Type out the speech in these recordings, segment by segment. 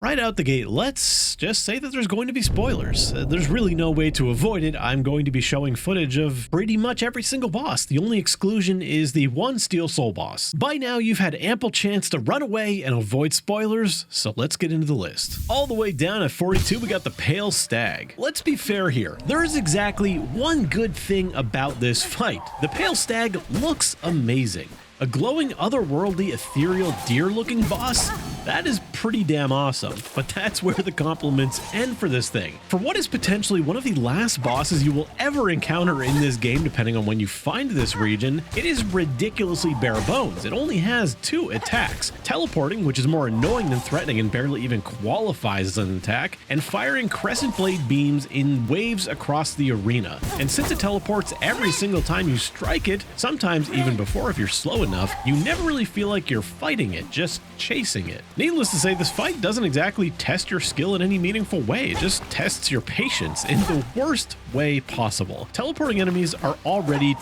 Right out the gate, let's just say that there's going to be spoilers. There's really no way to avoid it. I'm going to be showing footage of pretty much every single boss. The only exclusion is the one Steel Soul boss. By now, you've had ample chance to run away and avoid spoilers, so let's get into the list. All the way down at 42, we got the Pale Stag. Let's be fair here. There is exactly one good thing about this fight. The Pale Stag looks amazing. A glowing, otherworldly, ethereal, deer-looking boss? That is pretty damn awesome, but that's where the compliments end for this thing. For what is potentially one of the last bosses you will ever encounter in this game, depending on when you find this region, it is ridiculously bare bones. It only has 2 attacks, teleporting, which is more annoying than threatening and barely even qualifies as an attack, and firing crescent blade beams in waves across the arena. And since it teleports every single time you strike it, sometimes even before if you're slow enough, you never really feel like you're fighting it, just chasing it. Needless to say, this fight doesn't exactly test your skill in any meaningful way. It just tests your patience in the worst way possible. Teleporting enemies are already,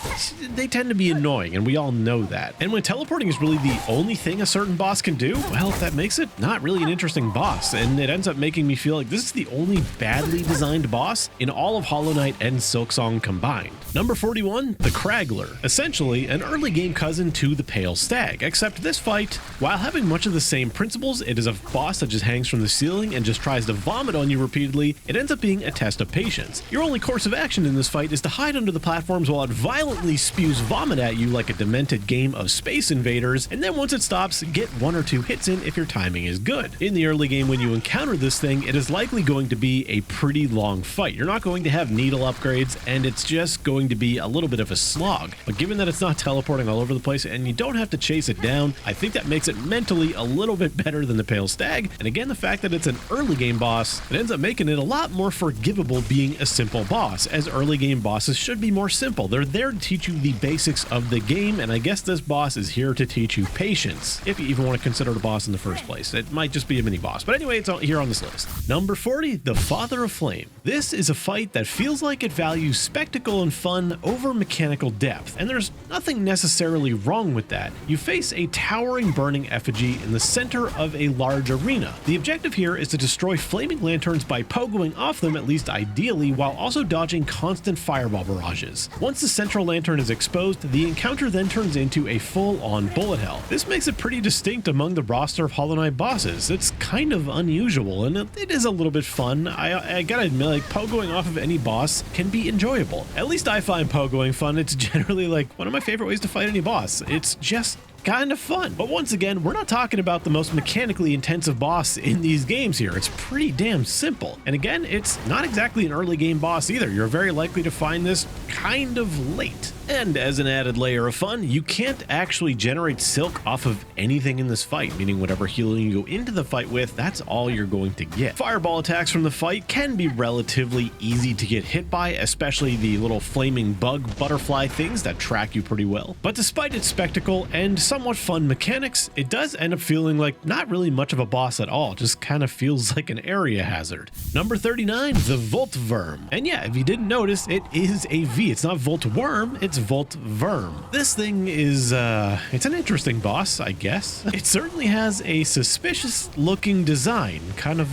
they tend to be annoying, and we all know that. And when teleporting is really the only thing a certain boss can do, well, that makes it not really an interesting boss, and it ends up making me feel like this is the only badly designed boss in all of Hollow Knight and Silksong combined. Number 41, the Craggler. Essentially, an early game cousin to the Pale Stag, except this fight, while having much of the same principles, it is a boss that just hangs from the ceiling and just tries to vomit on you repeatedly. It ends up being a test of patience. Your only course of action in this fight is to hide under the platforms while it violently spews vomit at you like a demented game of Space Invaders, and then once it stops, get 1 or 2 hits in if your timing is good. In the early game, when you encounter this thing, it is likely going to be a pretty long fight. You're not going to have needle upgrades, and it's just going to be a little bit of a slog. But given that it's not teleporting all over the place and you don't have to chase it down, I think that makes it mentally a little bit better than the Pale Stag. And again, the fact that it's an early game boss, it ends up making it a lot more forgivable being a simple boss, as early game bosses should be more simple. They're there to teach you the basics of the game, and I guess this boss is here to teach you patience, if you even want to consider it a boss in the first place. It might just be a mini boss, but anyway, it's here on this list. Number 40, the Father of Flame. This is a fight that feels like it values spectacle and fun over mechanical depth, and there's nothing necessarily wrong with that. You face a towering burning effigy in the center of a large arena. The objective here is to destroy flaming lanterns by pogoing off them, at least ideally, while also dodging constant fireball barrages. Once the central lantern is exposed, the encounter then turns into a full-on bullet hell. This makes it pretty distinct among the roster of Hollow Knight bosses. It's kind of unusual, and it is a little bit fun. I gotta admit, like, pogoing off of any boss can be enjoyable. At least I find pogoing fun. It's generally like one of my favorite ways to fight any boss. It's just kind of fun. But once again, we're not talking about the most mechanically intensive boss in these games here. It's pretty damn simple. And again, it's not exactly an early game boss either. You're very likely to find this kind of late. And as an added layer of fun, you can't actually generate silk off of anything in this fight, meaning whatever healing you go into the fight with, that's all you're going to get. Fireball attacks from the fight can be relatively easy to get hit by, especially the little flaming bug butterfly things that track you pretty well. But despite its spectacle and somewhat fun mechanics, it does end up feeling like not really much of a boss at all, just kind of feels like an area hazard. Number 39, the Voltworm. And yeah, if you didn't notice, it is a V. It's not Voltworm, it's Voltworm. This thing is, it's an interesting boss, I guess. It certainly has a suspicious looking design, kind of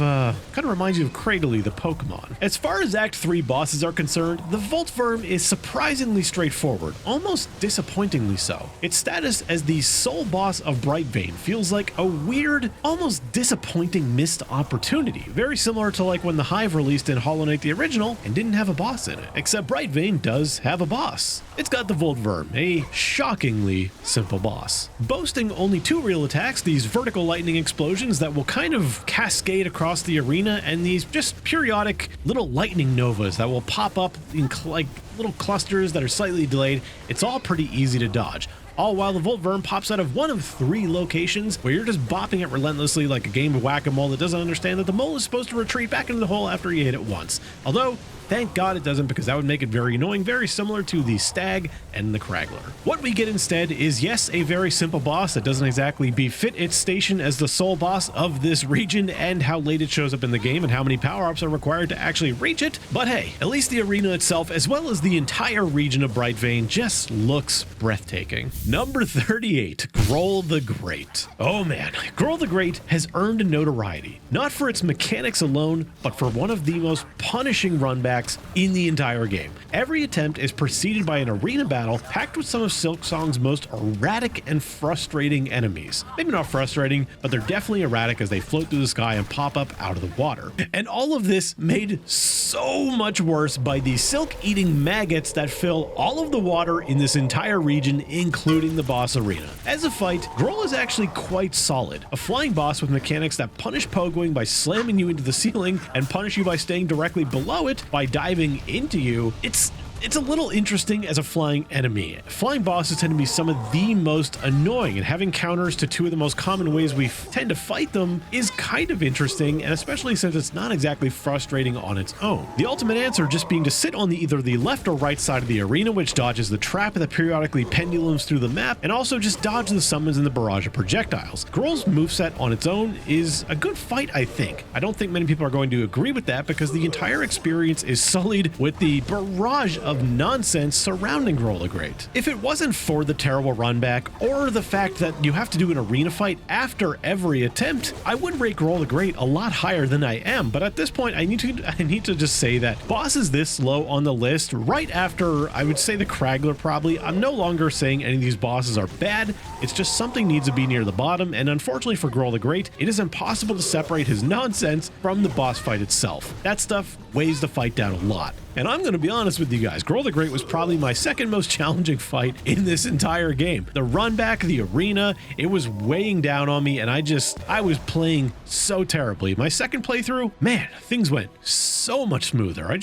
reminds you of Cradily, the Pokemon. As far as Act 3 bosses are concerned, the Voltworm is surprisingly straightforward, almost disappointingly so. Its status as the sole boss of Brightvein feels like a weird, almost disappointing missed opportunity, very similar to like when the Hive released in Hollow Knight the original and didn't have a boss in it, except Brightvein does have a boss. It's got the Voltworm, a shockingly simple boss. Boasting only 2 real attacks, these vertical lightning explosions that will kind of cascade across the arena, and these just periodic little lightning novas that will pop up in like little clusters that are slightly delayed. It's all pretty easy to dodge. All while the Voltworm pops out of one of 3 locations where you're just bopping it relentlessly like a game of whack-a-mole that doesn't understand that the mole is supposed to retreat back into the hole after you hit it once. Although, Thank God it doesn't, because that would make it very annoying, very similar to the Stag and the Kraggler. What we get instead is, yes, a very simple boss that doesn't exactly befit its station as the sole boss of this region and how late it shows up in the game and how many power-ups are required to actually reach it. But hey, at least the arena itself, as well as the entire region of Brightvein, just looks breathtaking. Number 38, Groll the Great. Oh man, Groll the Great has earned notoriety, not for its mechanics alone, but for one of the most punishing runbacks in the entire game. Every attempt is preceded by an arena battle packed with some of Silksong's most erratic and frustrating enemies. Maybe not frustrating, but they're definitely erratic as they float through the sky and pop up out of the water. And all of this made so much worse by the silk-eating maggots that fill all of the water in this entire region, including the boss arena. As a fight, Groll is actually quite solid. A flying boss with mechanics that punish pogoing by slamming you into the ceiling and punish you by staying directly below it by diving into you. It's a little interesting as a flying enemy. Flying bosses tend to be some of the most annoying, and having counters to two of the most common ways we tend to fight them is kind of interesting, and especially since it's not exactly frustrating on its own. The ultimate answer just being to sit on either the left or right side of the arena, which dodges the trap that periodically pendulums through the map, and also just dodge the summons and the barrage of projectiles. Groll's moveset on its own is a good fight, I think. I don't think many people are going to agree with that because the entire experience is sullied with the barrage of nonsense surrounding Groll the Great. If it wasn't for the terrible runback or the fact that you have to do an arena fight after every attempt, I would rate Groll the Great a lot higher than I am, but at this point I need to just say that bosses this low on the list, right after I would say the Kraggler probably, I'm no longer saying any of these bosses are bad, it's just something needs to be near the bottom, and unfortunately for Groll the Great, it is impossible to separate his nonsense from the boss fight itself. That stuff weighs the fight down a lot. And I'm going to be honest with you guys, Groll the Great was probably my second most challenging fight in this entire game. The run back, the arena, it was weighing down on me, and I was playing so terribly. My second playthrough, man, things went so much smoother. I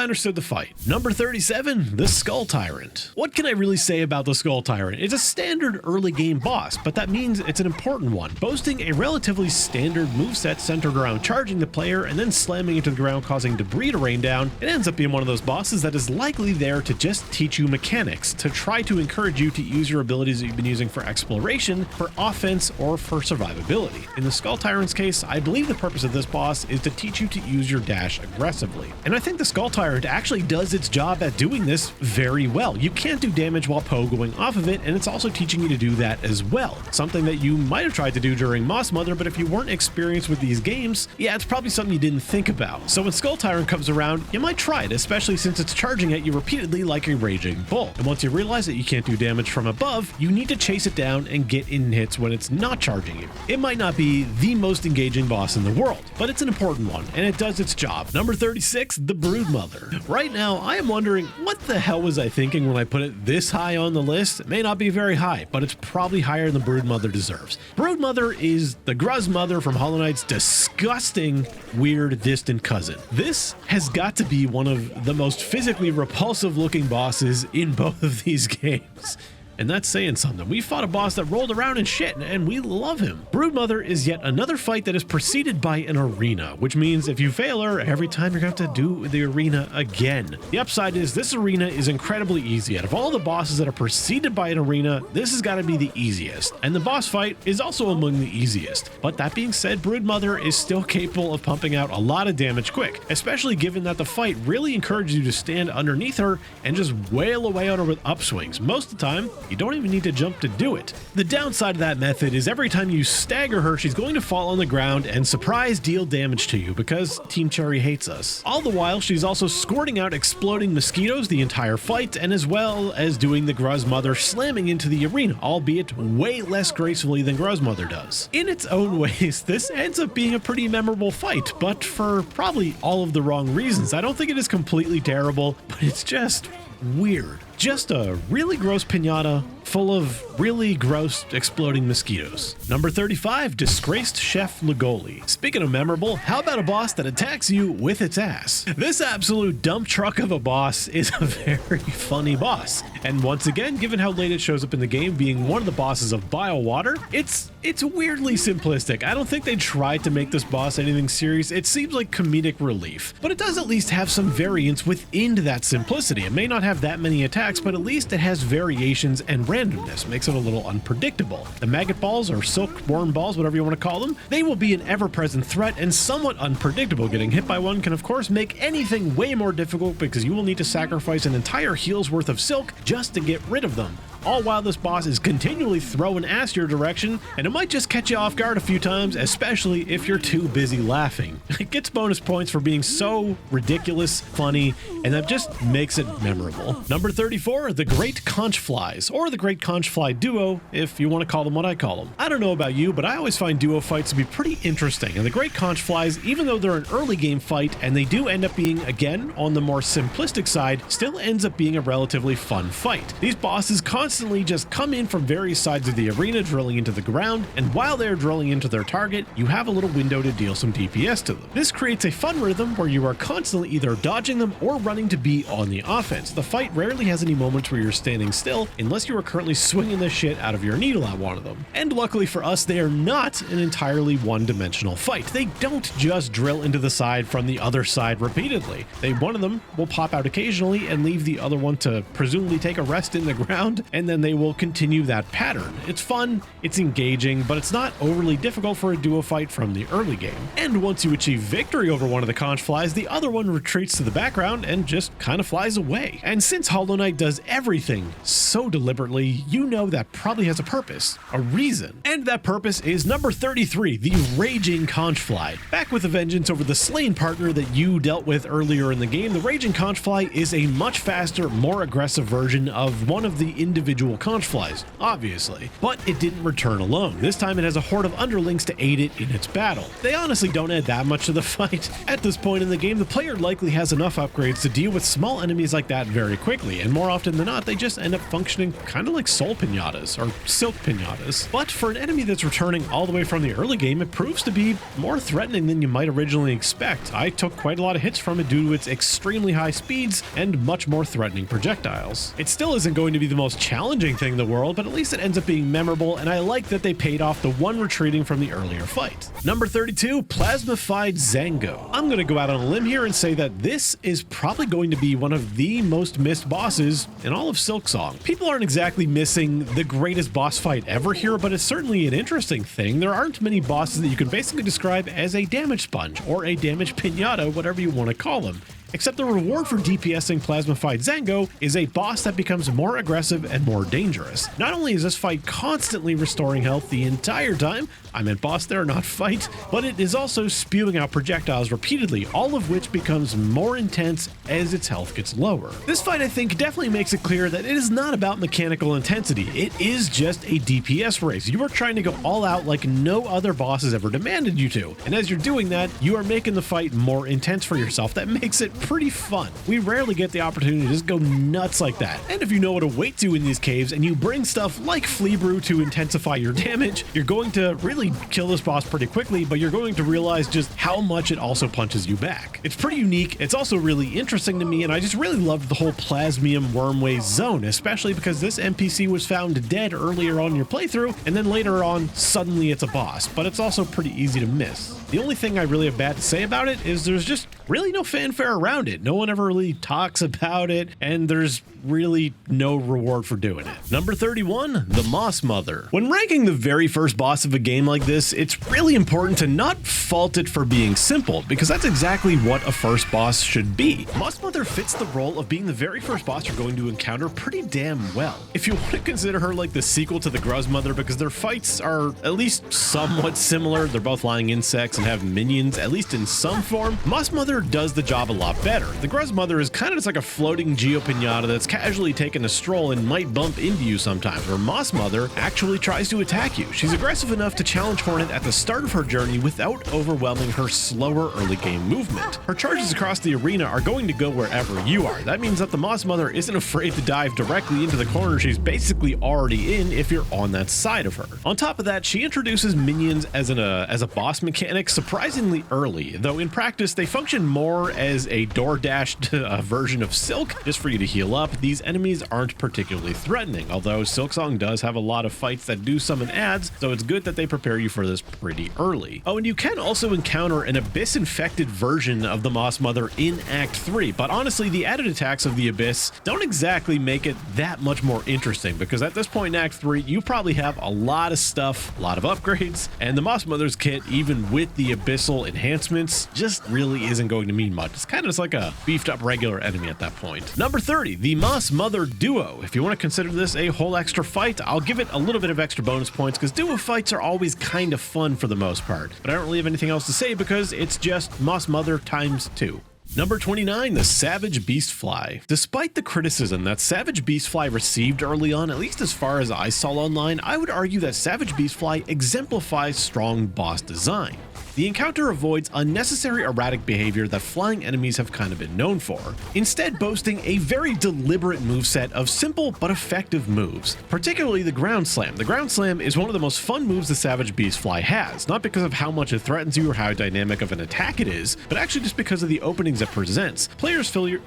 understood the fight. Number 37, the Skull Tyrant. What can I really say about the Skull Tyrant? It's a standard early game boss, but that means it's an important one, boasting a relatively standard moveset centered around charging the player and then slamming into the ground, causing debris to rain down. It ends up being one of those bosses that is likely there to just teach you mechanics, to try to encourage you to use your abilities that you've been using for exploration, for offense, or for survivability. In the Skull Tyrant's case, I believe the purpose of this boss is to teach you to use your dash aggressively. And I think the Skull Tyrant actually does its job at doing this very well. You can't do damage while pogoing off of it, and it's also teaching you to do that as well. Something that you might have tried to do during Moss Mother, but if you weren't experienced with these games, yeah, it's probably something you didn't think about. So when Skull Tyrant comes around, you might try it, especially since it's charging at you repeatedly like a raging bull. And once you realize that you can't do damage from above, you need to chase it down and get in hits when it's not charging you. It might not be the most engaging boss in the world, but it's an important one, and it does its job. Number 36, the Broodmother. Right now, I am wondering, what the hell was I thinking when I put it this high on the list? It may not be very high, but it's probably higher than Broodmother deserves. Broodmother is the Gruzmother from Hollow Knight's disgusting, weird, distant cousin. This has got to be one of the most physically repulsive looking bosses in both of these games. And that's saying something. We fought a boss that rolled around in shit, and we love him. Broodmother is yet another fight that is preceded by an arena, which means if you fail her, every time you're going to have to do the arena again. The upside is this arena is incredibly easy. Out of all the bosses that are preceded by an arena, this has got to be the easiest. And the boss fight is also among the easiest. But that being said, Broodmother is still capable of pumping out a lot of damage quick, especially given that the fight really encourages you to stand underneath her and just wail away on her with upswings. Most of the time, you don't even need to jump to do it. The downside of that method is every time you stagger her, she's going to fall on the ground and surprise deal damage to you because Team Cherry hates us. All the while, she's also squirting out exploding mosquitoes the entire fight, and as well as doing the Gruzmother slamming into the arena, albeit way less gracefully than Gruzmother does. In its own ways, this ends up being a pretty memorable fight, but for probably all of the wrong reasons. I don't think it is completely terrible, but it's just weird. Just a really gross piñata full of really gross exploding mosquitoes. Number 35, Disgraced Chef Lugoli. Speaking of memorable, how about a boss that attacks you with its ass? This absolute dump truck of a boss is a very funny boss. And once again, given how late it shows up in the game, being one of the bosses of Bile Water, it's weirdly simplistic. I don't think they tried to make this boss anything serious. It seems like comedic relief, but it does at least have some variance within that simplicity. It may not have that many attacks, but at least it has variations and randomness, makes it a little unpredictable. The maggot balls, or silkworm balls, whatever you want to call them, they will be an ever-present threat and somewhat unpredictable. Getting hit by one can of course make anything way more difficult because you will need to sacrifice an entire heal's worth of silk just to get rid of them. All while this boss is continually throwing ass your direction, and it might just catch you off guard a few times, especially if you're too busy laughing. It gets bonus points for being so ridiculous, funny, and that just makes it memorable. Number 34, the Great Conch Flies, or the Great Conch Fly Duo, if you want to call them what I call them. I don't know about you, but I always find duo fights to be pretty interesting, and the Great Conch Flies, even though they're an early game fight, and they do end up being, again, on the more simplistic side, still ends up being a relatively fun fight. These bosses constantly just come in from various sides of the arena, drilling into the ground, and while they're drilling into their target, you have a little window to deal some DPS to them. This creates a fun rhythm where you are constantly either dodging them or running to be on the offense. The fight rarely has any moments where you're standing still, unless you are currently swinging the shit out of your needle at one of them. And luckily for us, they are not an entirely one-dimensional fight. They don't just drill into the side from the other side repeatedly. One of them will pop out occasionally and leave the other one to presumably take a rest in the ground, and then they will continue that pattern. It's fun, it's engaging, but it's not overly difficult for a duo fight from the early game. And once you achieve victory over one of the conch flies, the other one retreats to the background and just kind of flies away. And since Hollow Knight does everything so deliberately, you know that probably has a purpose, a reason. And that purpose is number 33, the Raging Conch Fly. Back with a vengeance over the slain partner that you dealt with earlier in the game, the Raging Conch Fly is a much faster, more aggressive version of one of the individual conch flies, obviously. But it didn't return alone. This time it has a horde of underlings to aid it in its battle. They honestly don't add that much to the fight. At this point in the game, the player likely has enough upgrades to deal with small enemies like that very quickly, and more often than not, they just end up functioning kind of like soul pinatas, or silk pinatas. But for an enemy that's returning all the way from the early game, it proves to be more threatening than you might originally expect. I took quite a lot of hits from it due to its extremely high speeds and much more threatening projectiles. It still isn't going to be the most challenging thing in the world, but at least it ends up being memorable, and I like that they paid off the one retreating from the earlier fight. Number 32, Plasmified Zango. I'm going to go out on a limb here and say that this is probably going to be one of the most missed bosses in all of Silksong. People aren't exactly missing the greatest boss fight ever here, but it's certainly an interesting thing. There aren't many bosses that you can basically describe as a damage sponge or a damage pinata, whatever you want to call them. Except the reward for DPSing Plasmified Zango is a boss that becomes more aggressive and more dangerous. Not only is this fight constantly restoring health the entire time, I meant boss there, not fight, but it is also spewing out projectiles repeatedly, all of which becomes more intense as its health gets lower. This fight, I think, definitely makes it clear that it is not about mechanical intensity. It is just a DPS race. You are trying to go all out like no other boss has ever demanded you to. And as you're doing that, you are making the fight more intense for yourself. That makes it pretty fun. We rarely get the opportunity to just go nuts like that. And if you know what awaits you in these caves and you bring stuff like Flea Brew to intensify your damage, you're going to really kill this boss pretty quickly, but you're going to realize just how much it also punches you back. It's pretty unique. It's also really interesting to me, and I just really loved the whole Plasmium Wormway zone, especially because this NPC was found dead earlier on in your playthrough, and then later on, suddenly it's a boss, but it's also pretty easy to miss. The only thing I really have bad to say about it is there's just really no fanfare around it. No one ever really talks about it, and there's really no reward for doing it. Number 31, the Moss Mother. When ranking the very first boss of a game like this, it's really important to not fault it for being simple, because that's exactly what a first boss should be. Moss Mother fits the role of being the very first boss you're going to encounter pretty damn well. If you want to consider her like the sequel to the Gruz Mother, because their fights are at least somewhat similar, they're both flying insects and have minions, at least in some form, Moss Mother does the job a lot better. The Gruz Mother is kind of just like a floating Geo Pinata that's casually taking a stroll and might bump into you sometimes, where Moss Mother actually tries to attack you. She's aggressive enough to challenge Hornet at the start of her journey without overwhelming her slower early game movement. Her charges across the arena are going to go wherever you are. That means that the Moss Mother isn't afraid to dive directly into the corner she's basically already in if you're on that side of her. On top of that, she introduces minions as a boss mechanic surprisingly early, though in practice they function function more as a DoorDash version of Silk, just for you to heal up. These enemies aren't particularly threatening, although Silksong does have a lot of fights that do summon adds, so it's good that they prepare you for this pretty early. Oh, and you can also encounter an Abyss-infected version of the Moss Mother in Act 3, but honestly, the added attacks of the Abyss don't exactly make it that much more interesting, because at this point in Act 3, you probably have a lot of stuff, a lot of upgrades, and the Moss Mother's kit, even with the Abyssal enhancements, just really isn't going to mean much. It's kind of just like a beefed up regular enemy at that point. Number 30, the Moss Mother Duo. If you want to consider this a whole extra fight, I'll give it a little bit of extra bonus points, because duo fights are always kind of fun for the most part, but I don't really have anything else to say because it's just Moss Mother times 2. Number 29, the Savage Beastfly. Despite the criticism that Savage Beastfly received early on, at least as far as I saw online, I would argue that Savage Beastfly exemplifies strong boss design. The encounter avoids unnecessary erratic behavior that flying enemies have kind of been known for, instead boasting a very deliberate moveset of simple but effective moves, particularly the Ground Slam. The Ground Slam is one of the most fun moves the Savage Beastfly has, not because of how much it threatens you or how dynamic of an attack it is, but actually just because of the openings it presents. Players familiar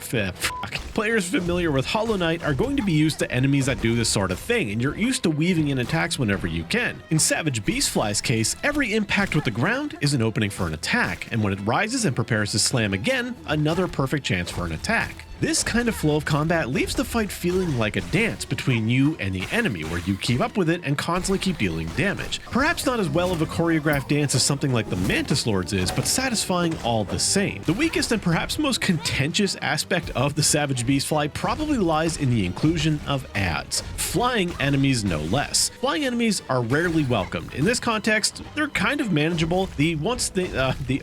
with Hollow Knight are going to be used to enemies that do this sort of thing, and you're used to weaving in attacks whenever you can. In Savage Beastfly's case, every impact with the ground is an opening for an attack, and when it rises and prepares to slam again, another perfect chance for an attack. This kind of flow of combat leaves the fight feeling like a dance between you and the enemy, where you keep up with it and constantly keep dealing damage. Perhaps not as well of a choreographed dance as something like the Mantis Lord's is, but satisfying all the same. The weakest and perhaps most contentious aspect of the Savage Beastfly probably lies in the inclusion of adds. Flying enemies no less. Flying enemies are rarely welcomed. In this context, they're kind of manageable. The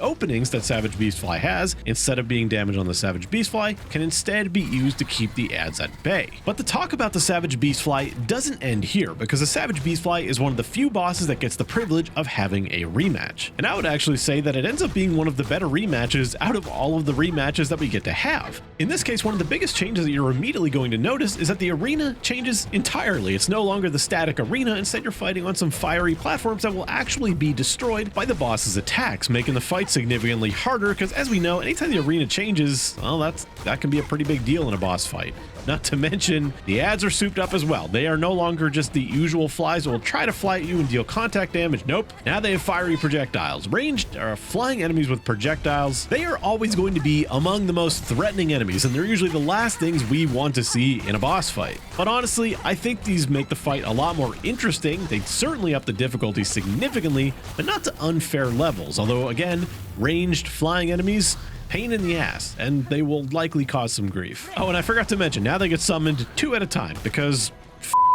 openings that Savage Beastfly has, instead of being damaged on the Savage Beastfly, can instead be used to keep the adds at bay. But the talk about the Savage Beastfly doesn't end here, because the Savage Beastfly is one of the few bosses that gets the privilege of having a rematch. And I would actually say that it ends up being one of the better rematches out of all of the rematches that we get to have. In this case, one of the biggest changes that you're immediately going to notice is that the arena changes entirely. It's no longer the static arena, instead you're fighting on some fiery platforms that will actually be destroyed by the boss's attacks, making the fight significantly harder, because as we know, anytime the arena changes, well, that can be a pretty big deal in a boss fight. Not to mention, the adds are souped up as well. They are no longer just the usual flies that will try to fly at you and deal contact damage. Nope. Now they have fiery projectiles. Ranged or flying enemies with projectiles, they are always going to be among the most threatening enemies, and they're usually the last things we want to see in a boss fight. But honestly, I think these make the fight a lot more interesting. They certainly up the difficulty significantly, but not to unfair levels. Although again, ranged flying enemies, pain in the ass, and they will likely cause some grief. Oh, and I forgot to mention, now they get summoned 2 at a time, because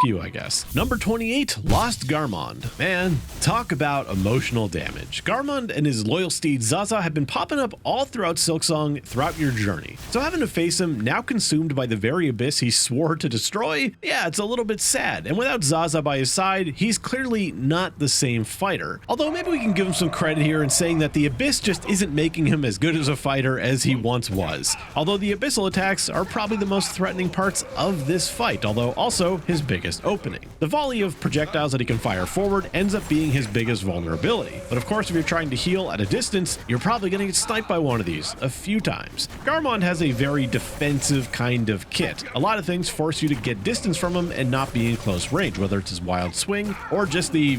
you, I guess. Number 28, Lost Garmond. Man, talk about emotional damage. Garmond and his loyal steed Zaza have been popping up all throughout Silksong throughout your journey. So having to face him, now consumed by the very abyss he swore to destroy, yeah, it's a little bit sad. And without Zaza by his side, he's clearly not the same fighter. Although maybe we can give him some credit here in saying that the abyss just isn't making him as good as a fighter as he once was. Although the abyssal attacks are probably the most threatening parts of this fight, although also his biggest opening. The volley of projectiles that he can fire forward ends up being his biggest vulnerability. But of course, if you're trying to heal at a distance, you're probably going to get sniped by one of these a few times. Garmond has a very defensive kind of kit. A lot of things force you to get distance from him and not be in close range, whether it's his wild swing or just the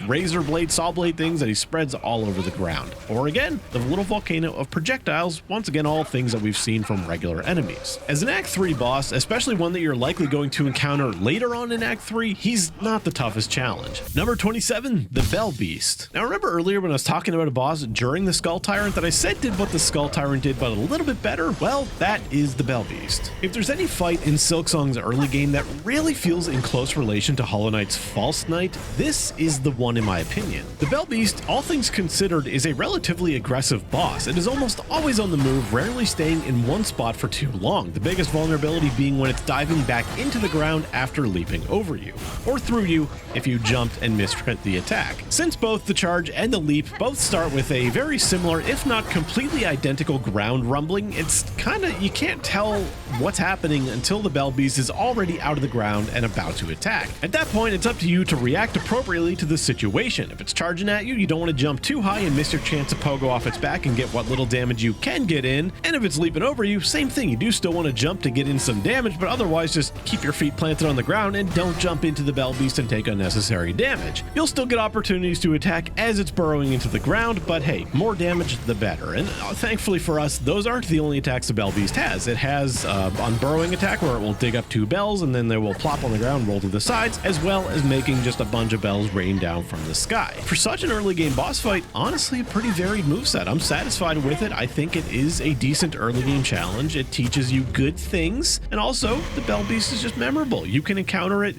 razor blade, saw blade things that he spreads all over the ground. Or again, the little volcano of projectiles, once again all things that we've seen from regular enemies. As an Act 3 boss, especially one that you're likely going to encounter later on in Act 3, he's not the toughest challenge. Number 27, the Bell Beast. Now remember earlier when I was talking about a boss during the Skull Tyrant that I said did what the Skull Tyrant did but a little bit better? Well, that is the Bell Beast. If there's any fight in Silksong's early game that really feels in close relation to Hollow Knight's False Knight, this is the one in my opinion. The Bell Beast, all things considered, is a relatively aggressive boss. It is almost always on the move, rarely staying in one spot for too long, the biggest vulnerability being when it's diving back into the ground after leaping jumping over you, or through you if you jumped and misread the attack. Since both the charge and the leap both start with a very similar, if not completely identical ground rumbling, it's kinda, you can't tell what's happening until the Bell Beast is already out of the ground and about to attack. At that point, it's up to you to react appropriately to the situation. If it's charging at you, you don't want to jump too high and miss your chance to pogo off its back and get what little damage you can get in. And if it's leaping over you, same thing, you do still want to jump to get in some damage, but otherwise just keep your feet planted on the ground and don't jump into the Bell Beast and take unnecessary damage. You'll still get opportunities to attack as it's burrowing into the ground, but hey, more damage the better. And thankfully for us, those aren't the only attacks the Bell Beast has. It has on burrowing attack where it will dig up 2 bells and then they will plop on the ground, roll to the sides, as well as making just a bunch of bells rain down from the sky. For such an early game boss fight, honestly a pretty varied moveset. I'm satisfied with it. I think it is a decent early game challenge. It teaches you good things, and also the Bell Beast is just memorable. You can encounter it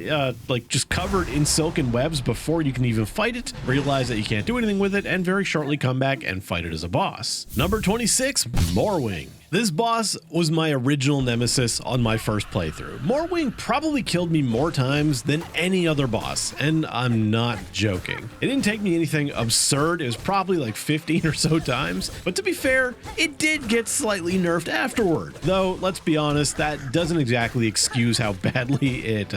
like just covered in silken webs before you can even fight it, realize that you can't do anything with it, and very shortly come back and fight it as a boss. Number 26, Morwing. This boss was my original nemesis on my first playthrough. Morwing probably killed me more times than any other boss, and I'm not joking. It didn't take me anything absurd, it was probably like 15 or so times, but to be fair, it did get slightly nerfed afterward. Though, let's be honest, that doesn't exactly excuse how badly it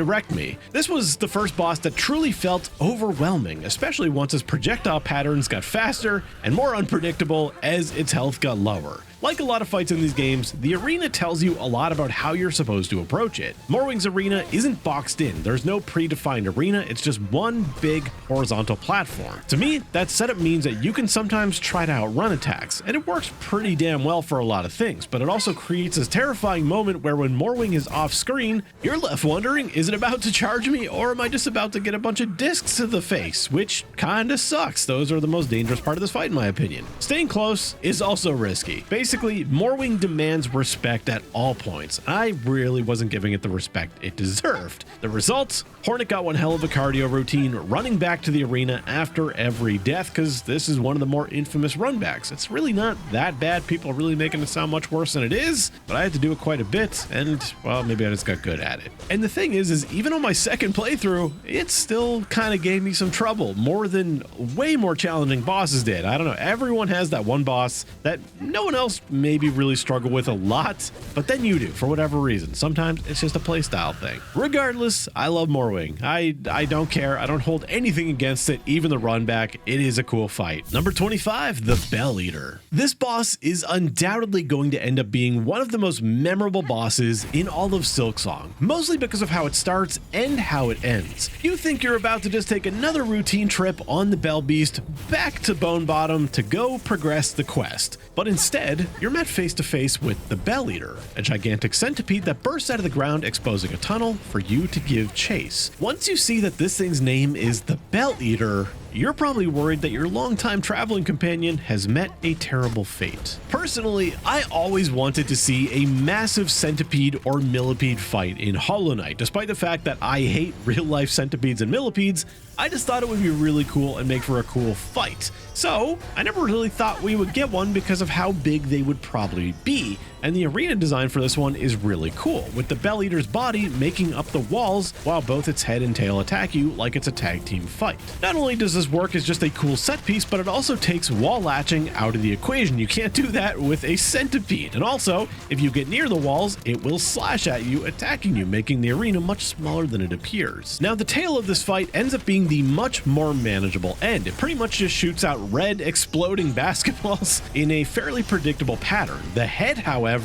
wrecked me. This was the first boss that truly felt overwhelming, especially once its projectile patterns got faster and more unpredictable as its health got lower. Like a lot of fights in these games, the arena tells you a lot about how you're supposed to approach it. Morwing's arena isn't boxed in. There's no predefined arena, it's just one big horizontal platform. To me, that setup means that you can sometimes try to outrun attacks, and it works pretty damn well for a lot of things, but it also creates this terrifying moment where when Morwing is off screen, you're left wondering, is it about to charge me, or am I just about to get a bunch of discs to the face? Which kinda sucks. Those are the most dangerous part of this fight in my opinion. Staying close is also risky. Basically, Morwing demands respect at all points. I really wasn't giving it the respect it deserved. The result? Hornet got one hell of a cardio routine running back to the arena after every death, because this is one of the more infamous runbacks. It's really not that bad. People are really making it sound much worse than it is, but I had to do it quite a bit, and well, maybe I just got good at it. And the thing is even on my second playthrough, it still kind of gave me some trouble, more than way more challenging bosses did. I don't know, everyone has that one boss that no one else maybe really struggle with a lot, but then you do for whatever reason. Sometimes it's just a playstyle thing. Regardless, I love Morwing. I don't care. I don't hold anything against it, even the run back. It is a cool fight. Number 25, the Bell Eater. This boss is undoubtedly going to end up being one of the most memorable bosses in all of Silksong, mostly because of how it starts and how it ends. You think you're about to just take another routine trip on the Bell Beast back to Bone Bottom to go progress the quest, but instead, you're met face to face with the Bell Eater, a gigantic centipede that bursts out of the ground, exposing a tunnel for you to give chase. Once you see that this thing's name is the Bell Eater, you're probably worried that your longtime traveling companion has met a terrible fate. Personally, I always wanted to see a massive centipede or millipede fight in Hollow Knight. Despite the fact that I hate real-life centipedes and millipedes, I just thought it would be really cool and make for a cool fight. So, I never really thought we would get one because of how big they would probably be. And the arena design for this one is really cool, with the Bell Eater's body making up the walls while both its head and tail attack you like it's a tag team fight. Not only does this work as just a cool set piece, but it also takes wall latching out of the equation. You can't do that with a centipede. And also, if you get near the walls, it will slash at you, attacking you, making the arena much smaller than it appears. Now, the tail of this fight ends up being the much more manageable end. It pretty much just shoots out red exploding basketballs in a fairly predictable pattern. The head, however,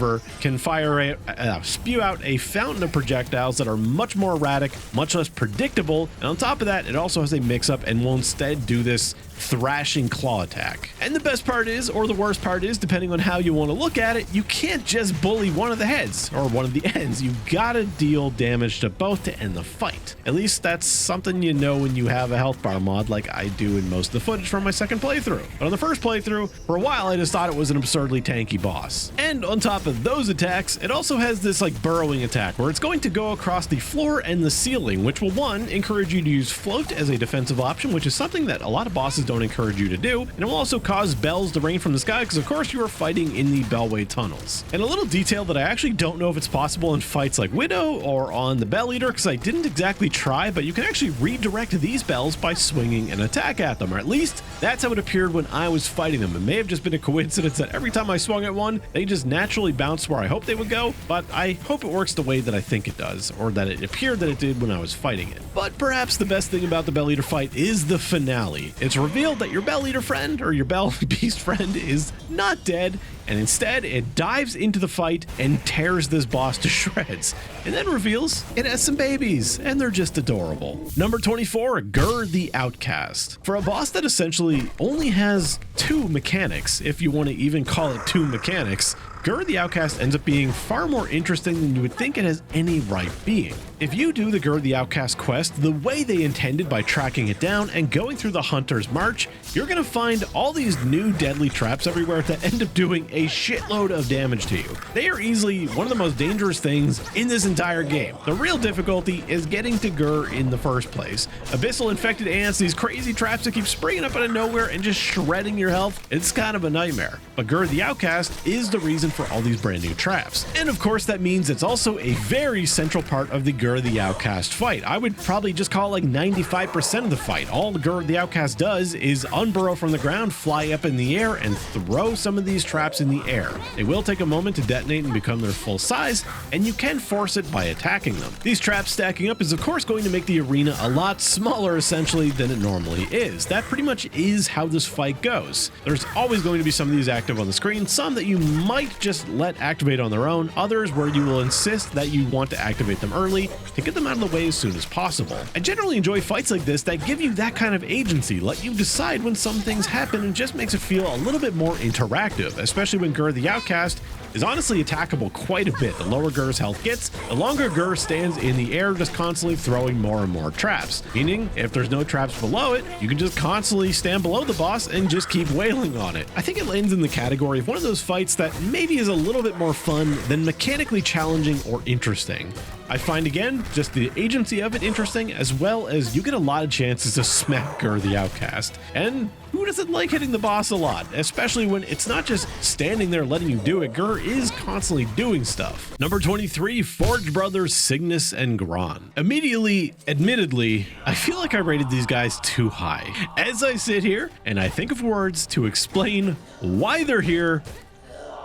can spew out a fountain of projectiles that are much more erratic, much less predictable, and on top of that, it also has a mix-up and will instead do this thrashing claw attack. And the best part is, or the worst part is, depending on how you want to look at it, you can't just bully one of the heads or one of the ends. You gotta deal damage to both to end the fight. At least that's something you know when you have a health bar mod like I do in most of the footage from my second playthrough. But on the first playthrough, for a while I just thought it was an absurdly tanky boss. And on top of those attacks, it also has this like burrowing attack where it's going to go across the floor and the ceiling, which will, one, encourage you to use float as a defensive option, which is something that a lot of bosses don't encourage you to do, and it will also cause bells to rain from the sky because of course you are fighting in the Bellway tunnels. And a little detail that I actually don't know if it's possible in fights like Widow or on the Bell Eater because I didn't exactly try, but you can actually redirect these bells by swinging an attack at them, or at least that's how it appeared when I was fighting them. It may have just been a coincidence that every time I swung at one, they just naturally bounced where I hoped they would go, but I hope it works the way that I think it does, or that it appeared that it did when I was fighting it. But perhaps the best thing about the Bell Eater fight is the finale. It's revealed that your Bell Eater friend, or your Bell Beast friend, is not dead, and instead it dives into the fight and tears this boss to shreds, and then reveals it has some babies, and they're just adorable. Number 24, Gur the Outcast. For a boss that essentially only has two mechanics, if you want to even call it two mechanics, Gur the Outcast ends up being far more interesting than you would think it has any right being. If you do the Gur the Outcast quest the way they intended by tracking it down and going through the Hunter's March, you're going to find all these new deadly traps everywhere that end up doing a shitload of damage to you. They are easily one of the most dangerous things in this entire game. The real difficulty is getting to Gur in the first place. Abyssal infected ants, these crazy traps that keep springing up out of nowhere and just shredding your health, it's kind of a nightmare. But Gur the Outcast is the reason for all these brand new traps. And of course that means it's also a very central part of the Gur the Outcast fight. I would probably just call it like 95% of the fight. All Gur the Outcast does is unburrow from the ground, fly up in the air, and throw some of these traps in the air. They will take a moment to detonate and become their full size, and you can force it by attacking them. These traps stacking up is of course going to make the arena a lot smaller essentially than it normally is. That pretty much is how this fight goes. There's always going to be some of these active on the screen, some that you might just let activate on their own, others where you will insist that you want to activate them early to get them out of the way as soon as possible. I generally enjoy fights like this that give you that kind of agency, let you decide when some things happen, and just makes it feel a little bit more interactive, especially when Gur the Outcast is honestly attackable quite a bit. The lower Gur's health gets, the longer Gur stands in the air just constantly throwing more and more traps, meaning if there's no traps below it, you can just constantly stand below the boss and just keep wailing on it. I think it lands in the category of one of those fights that maybe is a little bit more fun than mechanically challenging or interesting. I find again just the agency of it interesting, as well as you get a lot of chances to smack Gur the Outcast. And who doesn't like hitting the boss a lot, especially when it's not just standing there letting you do it. Gur is constantly doing stuff. Number 23, Forge Brothers Cygnus and Gran. Immediately, admittedly, I feel like I rated these guys too high. As I sit here and I think of words to explain why they're here,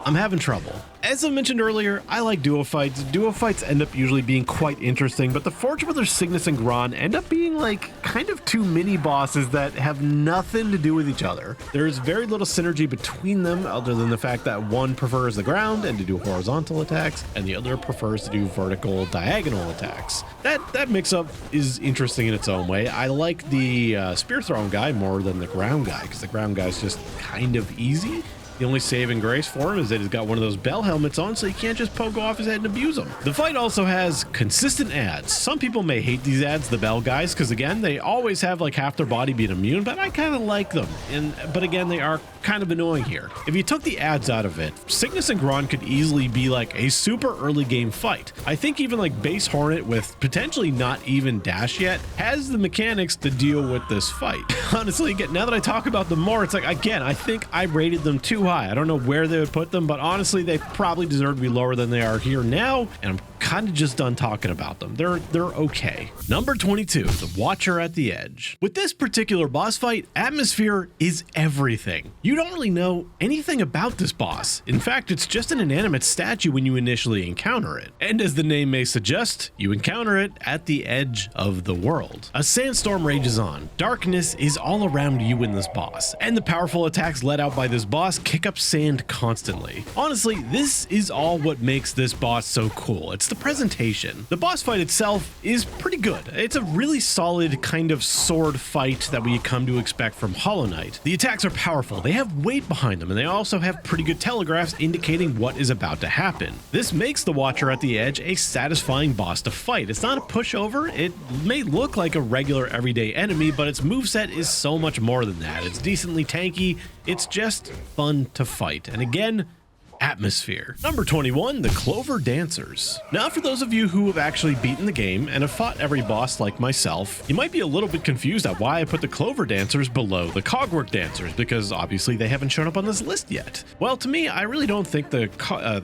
I'm having trouble. As I mentioned earlier, I like duo fights. Duo fights end up usually being quite interesting, but the Forge Brothers Cygnus and Gran end up being like kind of two mini bosses that have nothing to do with each other. There's very little synergy between them other than the fact that one prefers the ground and to do horizontal attacks, and the other prefers to do vertical diagonal attacks. That mix-up is interesting in its own way. I like the spear throwing guy more than the ground guy, because the ground guy's just kind of easy. The only saving grace for him is that he's got one of those bell helmets on, so you can't just poke off his head and abuse him. The fight also has consistent ads. Some people may hate these ads, the bell guys, because again, they always have like half their body being immune, but I kind of like them. But again, they are kind of annoying here. If you took the ads out of it, Cygnus and Gran could easily be like a super early game fight. I think even like Base Hornet with potentially not even dash yet has the mechanics to deal with this fight. Honestly, again, now that I talk about them more, it's like, again, I think I rated them too high. I don't know where they would put them, but honestly, they probably deserve to be lower than they are here now, and I'm kind of just done talking about them. They're okay. Number 22, the Watcher at the Edge. With this particular boss fight, atmosphere is everything. You don't really know anything about this boss. In fact, it's just an inanimate statue when you initially encounter it. And as the name may suggest, you encounter it at the edge of the world. A sandstorm rages on. Darkness is all around you in this boss, and the powerful attacks let out by this boss kick up sand constantly. Honestly, this is all what makes this boss so cool. It's the presentation. The boss fight itself is pretty good. It's a really solid kind of sword fight that we come to expect from Hollow Knight. The attacks are powerful, they have weight behind them, and they also have pretty good telegraphs indicating what is about to happen. This makes the Watcher at the Edge a satisfying boss to fight. It's not a pushover. It may look like a regular everyday enemy, but its moveset is so much more than that. It's decently tanky. It's just fun to fight. And again, atmosphere. Number 21, the Clover Dancers. Now, for those of you who have actually beaten the game and have fought every boss like myself, you might be a little bit confused at why I put the Clover Dancers below the Cogwork Dancers, because obviously they haven't shown up on this list yet. Well, to me, I really don't think the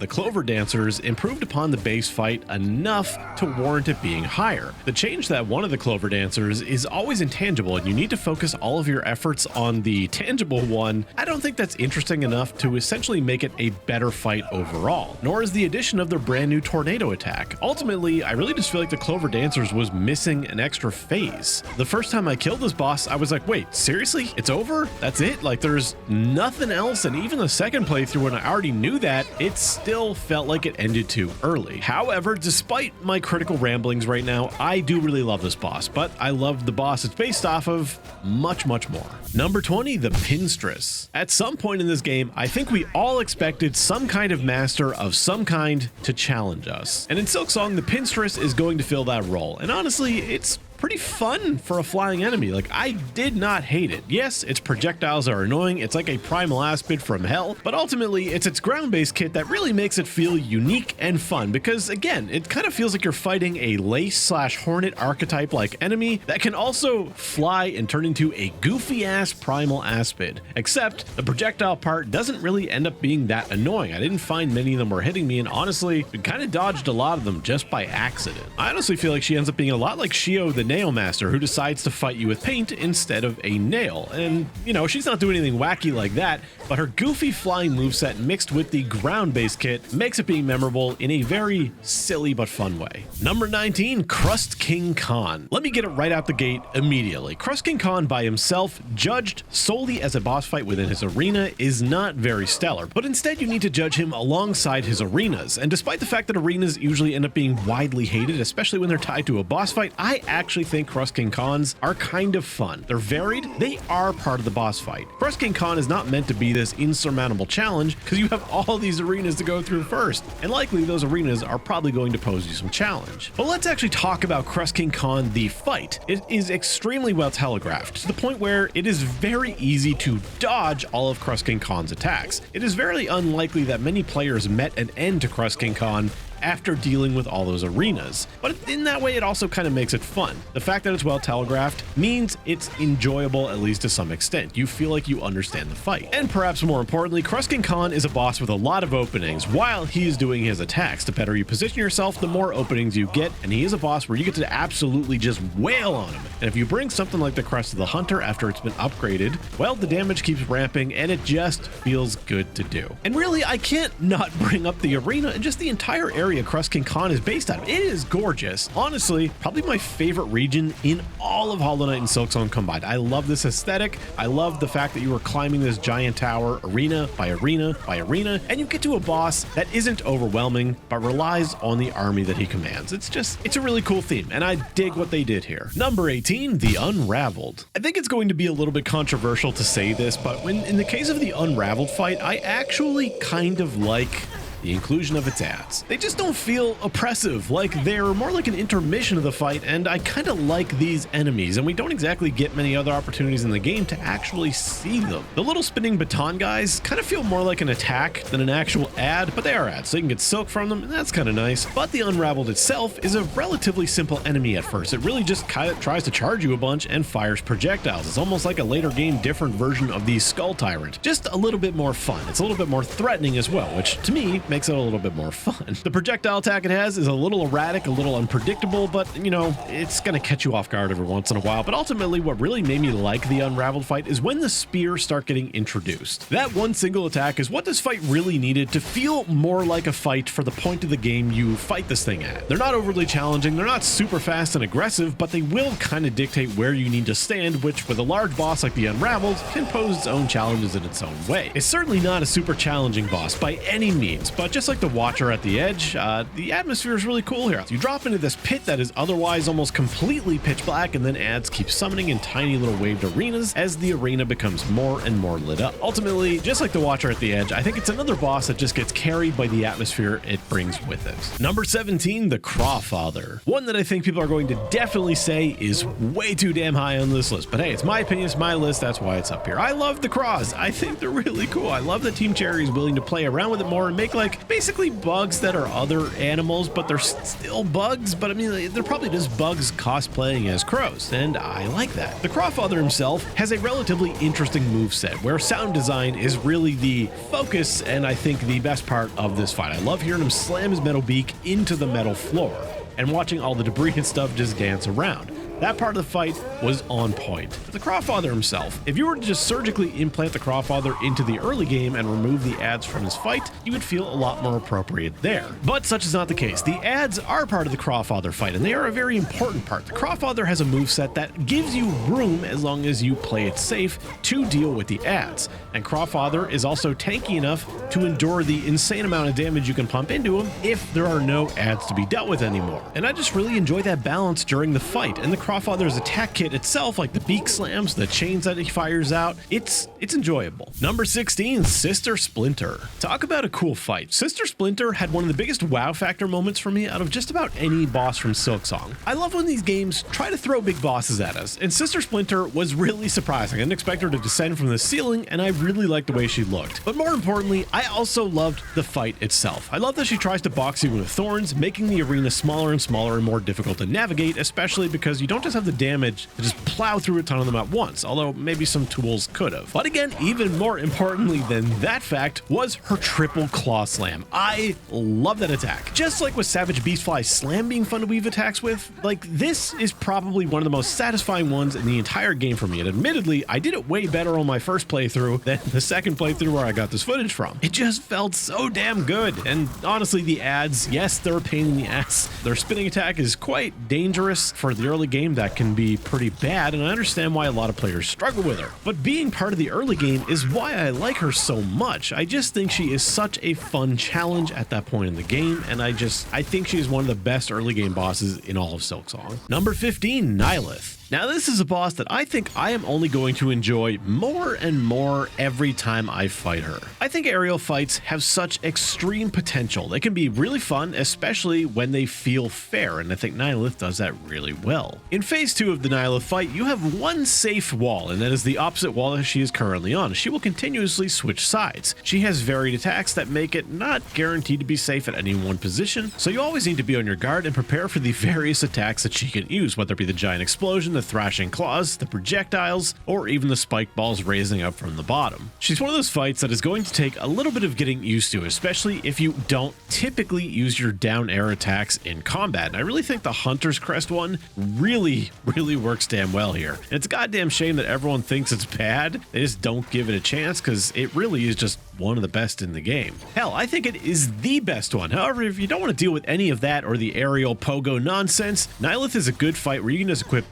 Clover Dancers improved upon the base fight enough to warrant it being higher. The change that one of the Clover Dancers is always intangible and you need to focus all of your efforts on the tangible one, I don't think that's interesting enough to essentially make it a better fight overall, nor is the addition of their brand new tornado attack. Ultimately, I really just feel like the Clover Dancers was missing an extra phase. The first time I killed this boss, I was like, wait, seriously? It's over? That's it? Like, there's nothing else? And even the second playthrough, when I already knew that, it still felt like it ended too early. However, despite my critical ramblings right now, I do really love this boss, but I love the boss it's based off of much, much more. Number 20, the Pinstress. At some point in this game, I think we all expected some kind of master of some kind to challenge us. And in Silksong, the Pinstress is going to fill that role. And honestly, it's pretty fun for a flying enemy. Like, I did not hate it. Yes, its projectiles are annoying. It's like a primal aspid from hell, but ultimately it's its ground-based kit that really makes it feel unique and fun because, again, it kind of feels like you're fighting a lace/hornet archetype like enemy that can also fly and turn into a goofy-ass primal aspid. Except the projectile part doesn't really end up being that annoying. I didn't find many of them were hitting me, and honestly, we kind of dodged a lot of them just by accident. I honestly feel like she ends up being a lot like Shio the Nail Master, who decides to fight you with paint instead of a nail. And, you know, she's not doing anything wacky like that, but her goofy flying moveset mixed with the ground-based kit makes it being memorable in a very silly but fun way. Number 19, Crust King Khan. Let me get it right out the gate immediately. Crust King Khan by himself, judged solely as a boss fight within his arena, is not very stellar, but instead you need to judge him alongside his arenas. And despite the fact that arenas usually end up being widely hated, especially when they're tied to a boss fight, I actually think Crust King Khans are kind of fun. They're varied, they are part of the boss fight. Crust King Khan is not meant to be this insurmountable challenge because you have all these arenas to go through first, and likely those arenas are probably going to pose you some challenge. But let's actually talk about Crust King Khan the fight. It is extremely well telegraphed to the point where it is very easy to dodge all of Crust King Khan's attacks. It is very unlikely that many players met an end to Crust King Khan after dealing with all those arenas. But in that way, it also kind of makes it fun. The fact that it's well telegraphed means it's enjoyable, at least to some extent. You feel like you understand the fight. And perhaps more importantly, Crust King Khan is a boss with a lot of openings while he is doing his attacks. The better you position yourself, the more openings you get, and he is a boss where you get to absolutely just wail on him. And if you bring something like the Crest of the Hunter after it's been upgraded, well, the damage keeps ramping and it just feels good to do. And really, I can't not bring up the arena and just the entire area Crust King Khan is based out of. It is gorgeous. Honestly, probably my favorite region in all of Hollow Knight and Silksong combined. I love this aesthetic. I love the fact that you are climbing this giant tower, arena by arena by arena, and you get to a boss that isn't overwhelming, but relies on the army that he commands. It's a really cool theme, and I dig what they did here. Number 18, the Unraveled. I think it's going to be a little bit controversial to say this, but in the case of the Unraveled fight, I actually kind of like the inclusion of its ads. They just don't feel oppressive, like they're more like an intermission of the fight, and I kind of like these enemies, and we don't exactly get many other opportunities in the game to actually see them. The little spinning baton guys kind of feel more like an attack than an actual ad, but they are ads, so you can get silk from them, and that's kind of nice. But the Unraveled itself is a relatively simple enemy at first. It really just kind of tries to charge you a bunch and fires projectiles. It's almost like a later game different version of the Skull Tyrant, just a little bit more fun. It's a little bit more threatening as well, which to me makes it a little bit more fun. The projectile attack it has is a little erratic, a little unpredictable, but you know, it's gonna catch you off guard every once in a while. But ultimately, what really made me like the Unraveled fight is when the spears start getting introduced. That one single attack is what this fight really needed to feel more like a fight for the point of the game you fight this thing at. They're not overly challenging, they're not super fast and aggressive, but they will kind of dictate where you need to stand, which with a large boss like the Unraveled can pose its own challenges in its own way. It's certainly not a super challenging boss by any means, but just like the Watcher at the edge, the atmosphere is really cool here. You drop into this pit that is otherwise almost completely pitch black, and then ads keep summoning in tiny little waved arenas as the arena becomes more and more lit up. Ultimately, just like the Watcher at the edge, I think it's another boss that just gets carried by the atmosphere it brings with it. Number 17, the Crawfather. One that I think people are going to definitely say is way too damn high on this list, but hey, it's my opinion, it's my list, that's why it's up here. I love the Craws. I think they're really cool. I love that Team Cherry is willing to play around with it more and make like basically bugs that are other animals, but they're still bugs, but I mean, they're probably just bugs cosplaying as crows, and I like that. The Crawfather himself has a relatively interesting moveset where sound design is really the focus and I think the best part of this fight. I love hearing him slam his metal beak into the metal floor and watching all the debris and stuff just dance around. That part of the fight was on point. The Crawfather himself, if you were to just surgically implant the Crawfather into the early game and remove the ads from his fight, you would feel a lot more appropriate there. But such is not the case. The ads are part of the Crawfather fight, and they are a very important part. The Crawfather has a moveset that gives you room, as long as you play it safe, to deal with the ads. And Crawfather is also tanky enough to endure the insane amount of damage you can pump into him if there are no ads to be dealt with anymore. And I just really enjoy that balance during the fight, and the Crawfather's attack kit itself, like the beak slams, the chains that he fires out, it's enjoyable. Number 16, Sister Splinter. Talk about a cool fight. Sister Splinter had one of the biggest wow factor moments for me out of just about any boss from Silksong. I love when these games try to throw big bosses at us, and Sister Splinter was really surprising. I didn't expect her to descend from the ceiling, and I really liked the way she looked. But more importantly, I also loved the fight itself. I love that she tries to box you with thorns, making the arena smaller and smaller and more difficult to navigate, especially because you don't just have the damage to just plow through a ton of them at once, although maybe some tools could have. But again, even more importantly than that fact was her triple claw slam. I love that attack. Just like with Savage Beastfly's slam being fun to weave attacks with, like this is probably one of the most satisfying ones in the entire game for me, and admittedly, I did it way better on my first playthrough than the second playthrough where I got this footage from. It just felt so damn good, and honestly, the ads, yes, they're a pain in the ass. Their spinning attack is quite dangerous for the early game. That can be pretty bad, and I understand why a lot of players struggle with her. But being part of the early game is why I like her so much. I just think she is such a fun challenge at that point in the game, and I think she's one of the best early game bosses in all of Silksong. Number 15, Nihilith. Now this is a boss that I think I am only going to enjoy more and more every time I fight her. I think aerial fights have such extreme potential. They can be really fun, especially when they feel fair, and I think Nihilith does that really well. In phase 2 of the Nihilith fight, you have one safe wall, and that is the opposite wall that she is currently on. She will continuously switch sides. She has varied attacks that make it not guaranteed to be safe at any one position, so you always need to be on your guard and prepare for the various attacks that she can use, whether it be the giant explosion, the thrashing claws, the projectiles, or even the spike balls raising up from the bottom. She's one of those fights that is going to take a little bit of getting used to, especially if you don't typically use your down air attacks in combat. And I really think the Hunter's Crest one really works damn well here. And it's a goddamn shame that everyone thinks it's bad. They just don't give it a chance, because it really is just one of the best in the game. Hell, I think it is the best one. However, if you don't want to deal with any of that or the aerial pogo nonsense, Nihilith is a good fight where you can just equip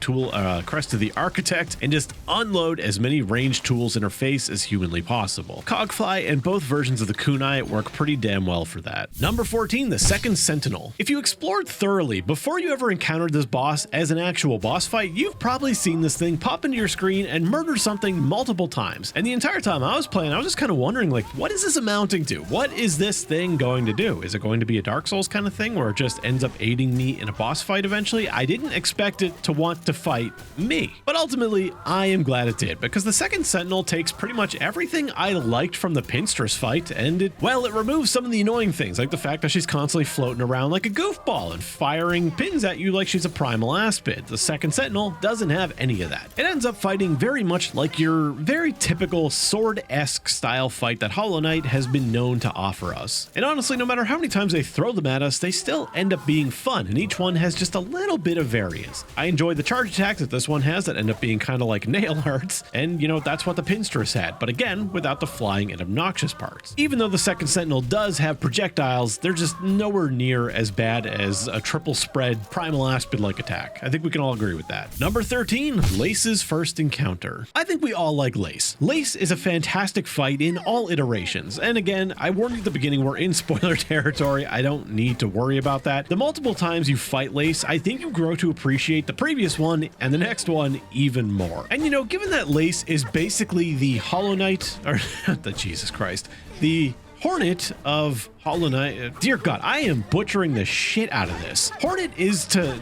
Crest to the Architect and just unload as many ranged tools in her face as humanly possible. Cogfly and both versions of the kunai work pretty damn well for that. Number 14, the Second Sentinel. If you explored thoroughly before you ever encountered this boss as an actual boss fight, you've probably seen this thing pop into your screen and murder something multiple times. And the entire time I was playing, I was just kind of wondering, like, what is this amounting to? What is this thing going to do? Is it going to be a Dark Souls kind of thing where it just ends up aiding me in a boss fight eventually? I didn't expect it to want to fight me, but ultimately I am glad it did, because the Second Sentinel takes pretty much everything I liked from the Pinstress fight, and it removes some of the annoying things, like the fact that she's constantly floating around like a goofball and firing pins at you like she's a primal aspid. The Second Sentinel doesn't have any of that. It ends up fighting very much like your very typical sword-esque style fight that Hollow Knight has been known to offer us. And honestly, no matter how many times they throw them at us, they still end up being fun, and each one has just a little bit of variance. I enjoy the charge attacks that this one has that end up being kind of like nail hearts, and you know, that's what the Pinstress had, but again, without the flying and obnoxious parts. Even though the Second Sentinel does have projectiles, they're just nowhere near as bad as a triple spread primal aspid-like attack. I think we can all agree with that. Number 13, Lace's First Encounter. I think we all like Lace. Lace is a fantastic fight in all iterations iterations. And again, I warned you at the beginning, we're in spoiler territory. I don't need to worry about that. The multiple times you fight Lace, I think you grow to appreciate the previous one and the next one even more. And you know, given that Lace is basically the Hollow Knight, or the Jesus Christ, the Hornet of Hollow Knight. Dear God, I am butchering the shit out of this. Hornet is to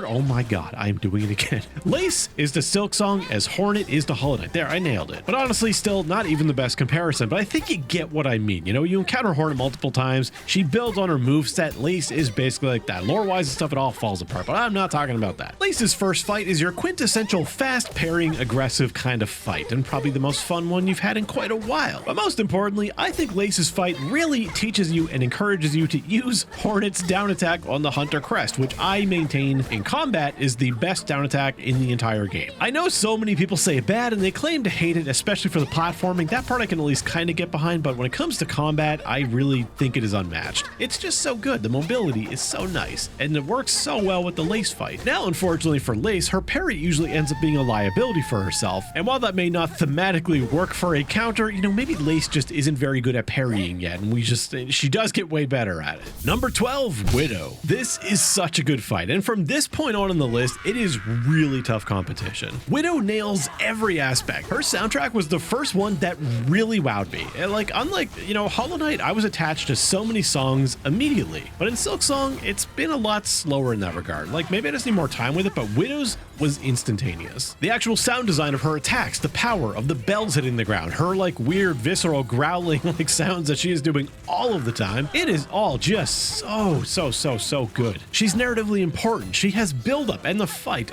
oh my God, I am doing it again. Lace is to Silksong as Hornet is to Hollow Knight. There, I nailed it. But honestly, still not even the best comparison, but I think you get what I mean. You know, you encounter Hornet multiple times. She builds on her moveset. Lace is basically like that. Lore-wise and stuff, it all falls apart, but I'm not talking about that. Lace's first fight is your quintessential fast parrying, aggressive kind of fight, and probably the most fun one you've had in quite a while. But most importantly, I think Lace's fight really teaches you and encourages you to use Hornet's down attack on the Hunter Crest, which I maintain in combat is the best down attack in the entire game. I know so many people say it bad and they claim to hate it, especially for the platforming. That part I can at least kind of get behind, but when it comes to combat, I really think it is unmatched. It's just so good. The mobility is so nice, and it works so well with the Lace fight. Now, unfortunately for Lace, her parry usually ends up being a liability for herself, and while that may not thematically work for a counter, you know, maybe Lace just isn't very good at parrying yet, and she does get way better at it. Number 12, Widow. This is such a good fight, and from this point on in the list, it is really tough competition. Widow nails every aspect. Her soundtrack was the first one that really wowed me. And like, unlike, you know, Hollow Knight, I was attached to so many songs immediately, but in Silksong, it's been a lot slower in that regard. Like, maybe I just need more time with it, but Widow's was instantaneous. The actual sound design of her attacks, the power of the bells hitting the ground, her like weird visceral growling like sounds that she is doing all of the time, it is all just so good. She's narratively important. She has buildup, and the fight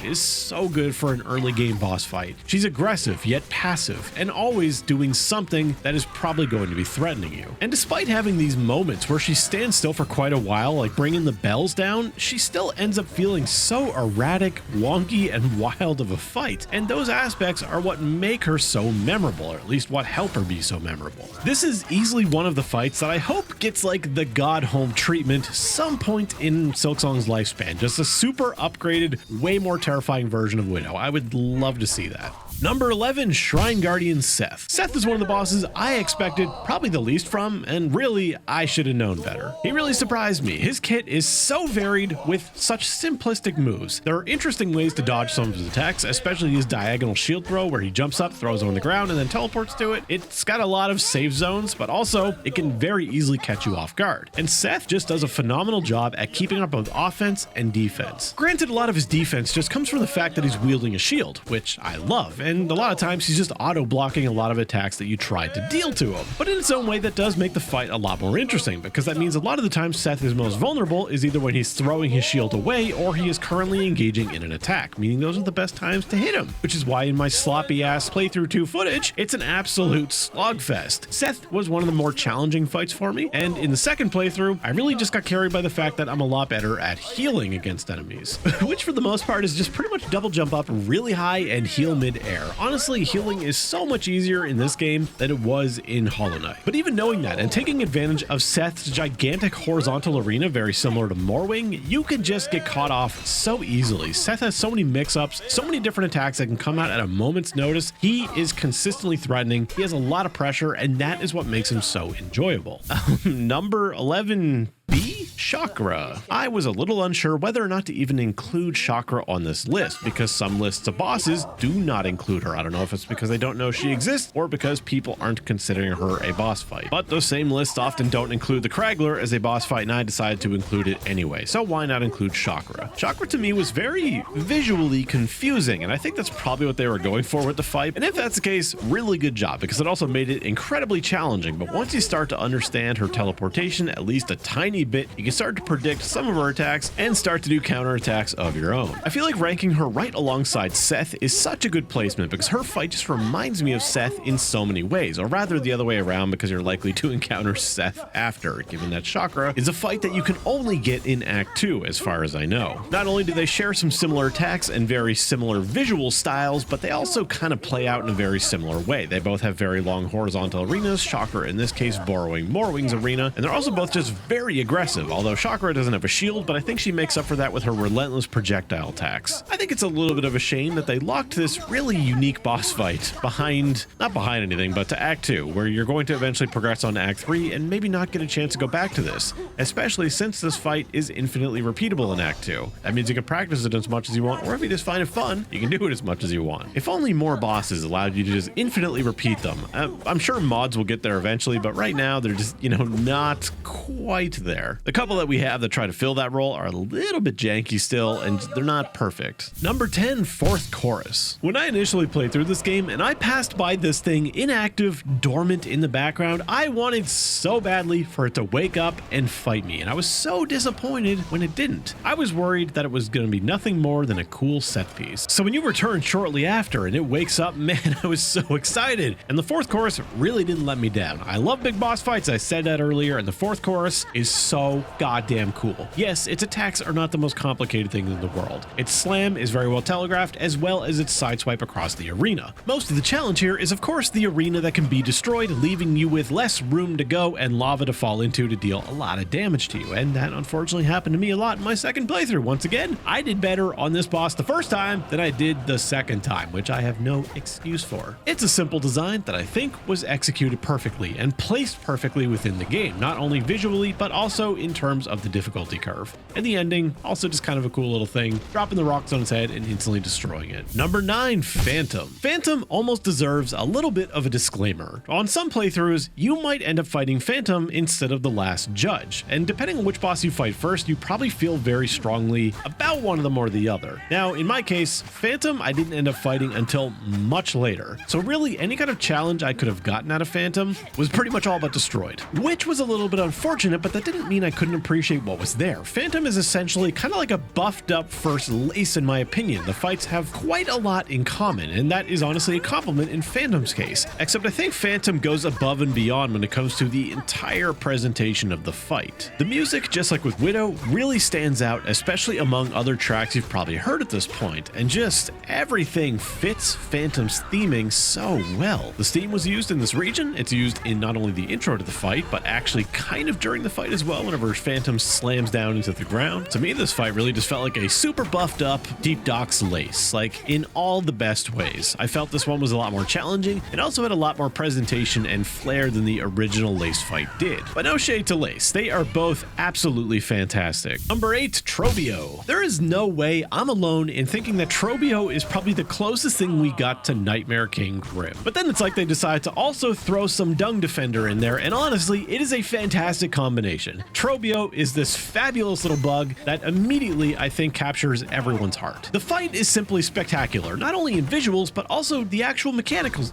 is so good for an early game boss fight. She's aggressive yet passive, and always doing something that is probably going to be threatening you. And despite having these moments where she stands still for quite a while, like bringing the bells down, she still ends up feeling so erratic, wonky, and wild of a fight. And those aspects are what make her so memorable, or at least what help her be so memorable. This is easily one of the fights that I hope gets like the God Home treatment some point in Silksong's lifespan. Just a super upgraded, way more terrifying version of Widow. I would love to see that. Number 11, Shrine Guardian Seth. Seth is one of the bosses I expected probably the least from, and really, I should have known better. He really surprised me. His kit is so varied with such simplistic moves. There are interesting ways to dodge some of his attacks, especially his diagonal shield throw where he jumps up, throws on the ground, and then teleports to it. It's got a lot of save zones, but also it can very easily catch you off guard. And Seth just does a phenomenal job at keeping up both offense and defense. Granted, a lot of his defense just comes from the fact that he's wielding a shield, which I love, and a lot of times he's just auto-blocking a lot of attacks that you try to deal to him. But in its own way, that does make the fight a lot more interesting, because that means a lot of the times Seth is most vulnerable is either when he's throwing his shield away or he is currently engaging in an attack, meaning those are the best times to hit him, which is why in my sloppy-ass playthrough 2 footage, it's an absolute slogfest. Seth was one of the more challenging fights for me, and in the second playthrough, I really just got carried by the fact that I'm a lot better at healing against enemies, which for the most part is just pretty much double jump up really high and heal mid-air. Honestly, healing is so much easier in this game than it was in Hollow Knight. But even knowing that and taking advantage of Seth's gigantic horizontal arena, very similar to Morwing, you can just get caught off so easily. Seth has so many mix-ups, so many different attacks that can come out at a moment's notice. He is consistently threatening. He has a lot of pressure, and that is what makes him so enjoyable. Number 11. Chakra. I was a little unsure whether or not to even include Chakra on this list, because some lists of bosses do not include her. I don't know if it's because they don't know she exists or because people aren't considering her a boss fight. But those same lists often don't include the Kragler as a boss fight, and I decided to include it anyway. So why not include Chakra? Chakra to me was very visually confusing, and I think that's probably what they were going for with the fight. And if that's the case, really good job, because it also made it incredibly challenging. But once you start to understand her teleportation at least a tiny bit, you can start to predict some of her attacks and start to do counterattacks of your own. I feel like ranking her right alongside Seth is such a good placement, because her fight just reminds me of Seth in so many ways, or rather the other way around, because you're likely to encounter Seth after, given that Chakra is a fight that you can only get in Act 2 as far as I know. Not only do they share some similar attacks and very similar visual styles, but they also kind of play out in a very similar way. They both have very long horizontal arenas, Chakra in this case borrowing Morwing's arena, and they're also both just very aggressive aggressive, although Chakra doesn't have a shield, but I think she makes up for that with her relentless projectile attacks. I think it's a little bit of a shame that they locked this really unique boss fight not behind anything, but to Act 2, where you're going to eventually progress on to Act 3 and maybe not get a chance to go back to this, especially since this fight is infinitely repeatable in Act 2. That means you can practice it as much as you want, or if you just find it fun, you can do it as much as you want. If only more bosses allowed you to just infinitely repeat them. I'm sure mods will get there eventually, but right now they're just, not quite there. The couple that we have that try to fill that role are a little bit janky still, and they're not perfect. Number 10, Fourth Chorus. When I initially played through this game and I passed by this thing inactive, dormant in the background, I wanted so badly for it to wake up and fight me, and I was so disappointed when it didn't. I was worried that it was going to be nothing more than a cool set piece. So when you return shortly after and it wakes up, man, I was so excited. And the Fourth Chorus really didn't let me down. I love big boss fights, I said that earlier, and the Fourth Chorus is so goddamn cool. Yes, its attacks are not the most complicated thing in the world. Its slam is very well telegraphed, as well as its sideswipe across the arena. Most of the challenge here is of course the arena that can be destroyed, leaving you with less room to go and lava to fall into to deal a lot of damage to you, and that unfortunately happened to me a lot in my second playthrough. Once again, I did better on this boss the first time than I did the second time, which I have no excuse for. It's a simple design that I think was executed perfectly and placed perfectly within the game, not only visually but also in terms of the difficulty curve. And the ending, also just kind of a cool little thing, dropping the rocks on its head and instantly destroying it. Number 9, Phantom. Phantom almost deserves a little bit of a disclaimer. On some playthroughs, you might end up fighting Phantom instead of the last judge, and depending on which boss you fight first, you probably feel very strongly about one of them or the other. Now, in my case, Phantom I didn't end up fighting until much later, so really any kind of challenge I could have gotten out of Phantom was pretty much all but destroyed, which was a little bit unfortunate, but that didn't mean I couldn't appreciate what was there. Phantom is essentially kind of like a buffed up first Lace in my opinion. The fights have quite a lot in common, and that is honestly a compliment in Phantom's case, except I think Phantom goes above and beyond when it comes to the entire presentation of the fight. The music, just like with Widow, really stands out, especially among other tracks you've probably heard at this point, and just everything fits Phantom's theming so well. The theme was used in this region. It's used in not only the intro to the fight, but actually kind of during the fight as well, whenever Phantom slams down into the ground. To me, this fight really just felt like a super buffed up Deep Doc's Lace, like in all the best ways. I felt this one was a lot more challenging and also had a lot more presentation and flair than the original Lace fight did. But no shade to Lace, they are both absolutely fantastic. Number 8, Trobio. There is no way I'm alone in thinking that Trobio is probably the closest thing we got to Nightmare King Grim. But then it's like they decide to also throw some Dung Defender in there, and honestly, it is a fantastic combination. Trobio is this fabulous little bug that immediately, I think, captures everyone's heart. The fight is simply spectacular, not only in visuals, but also the actual mechanics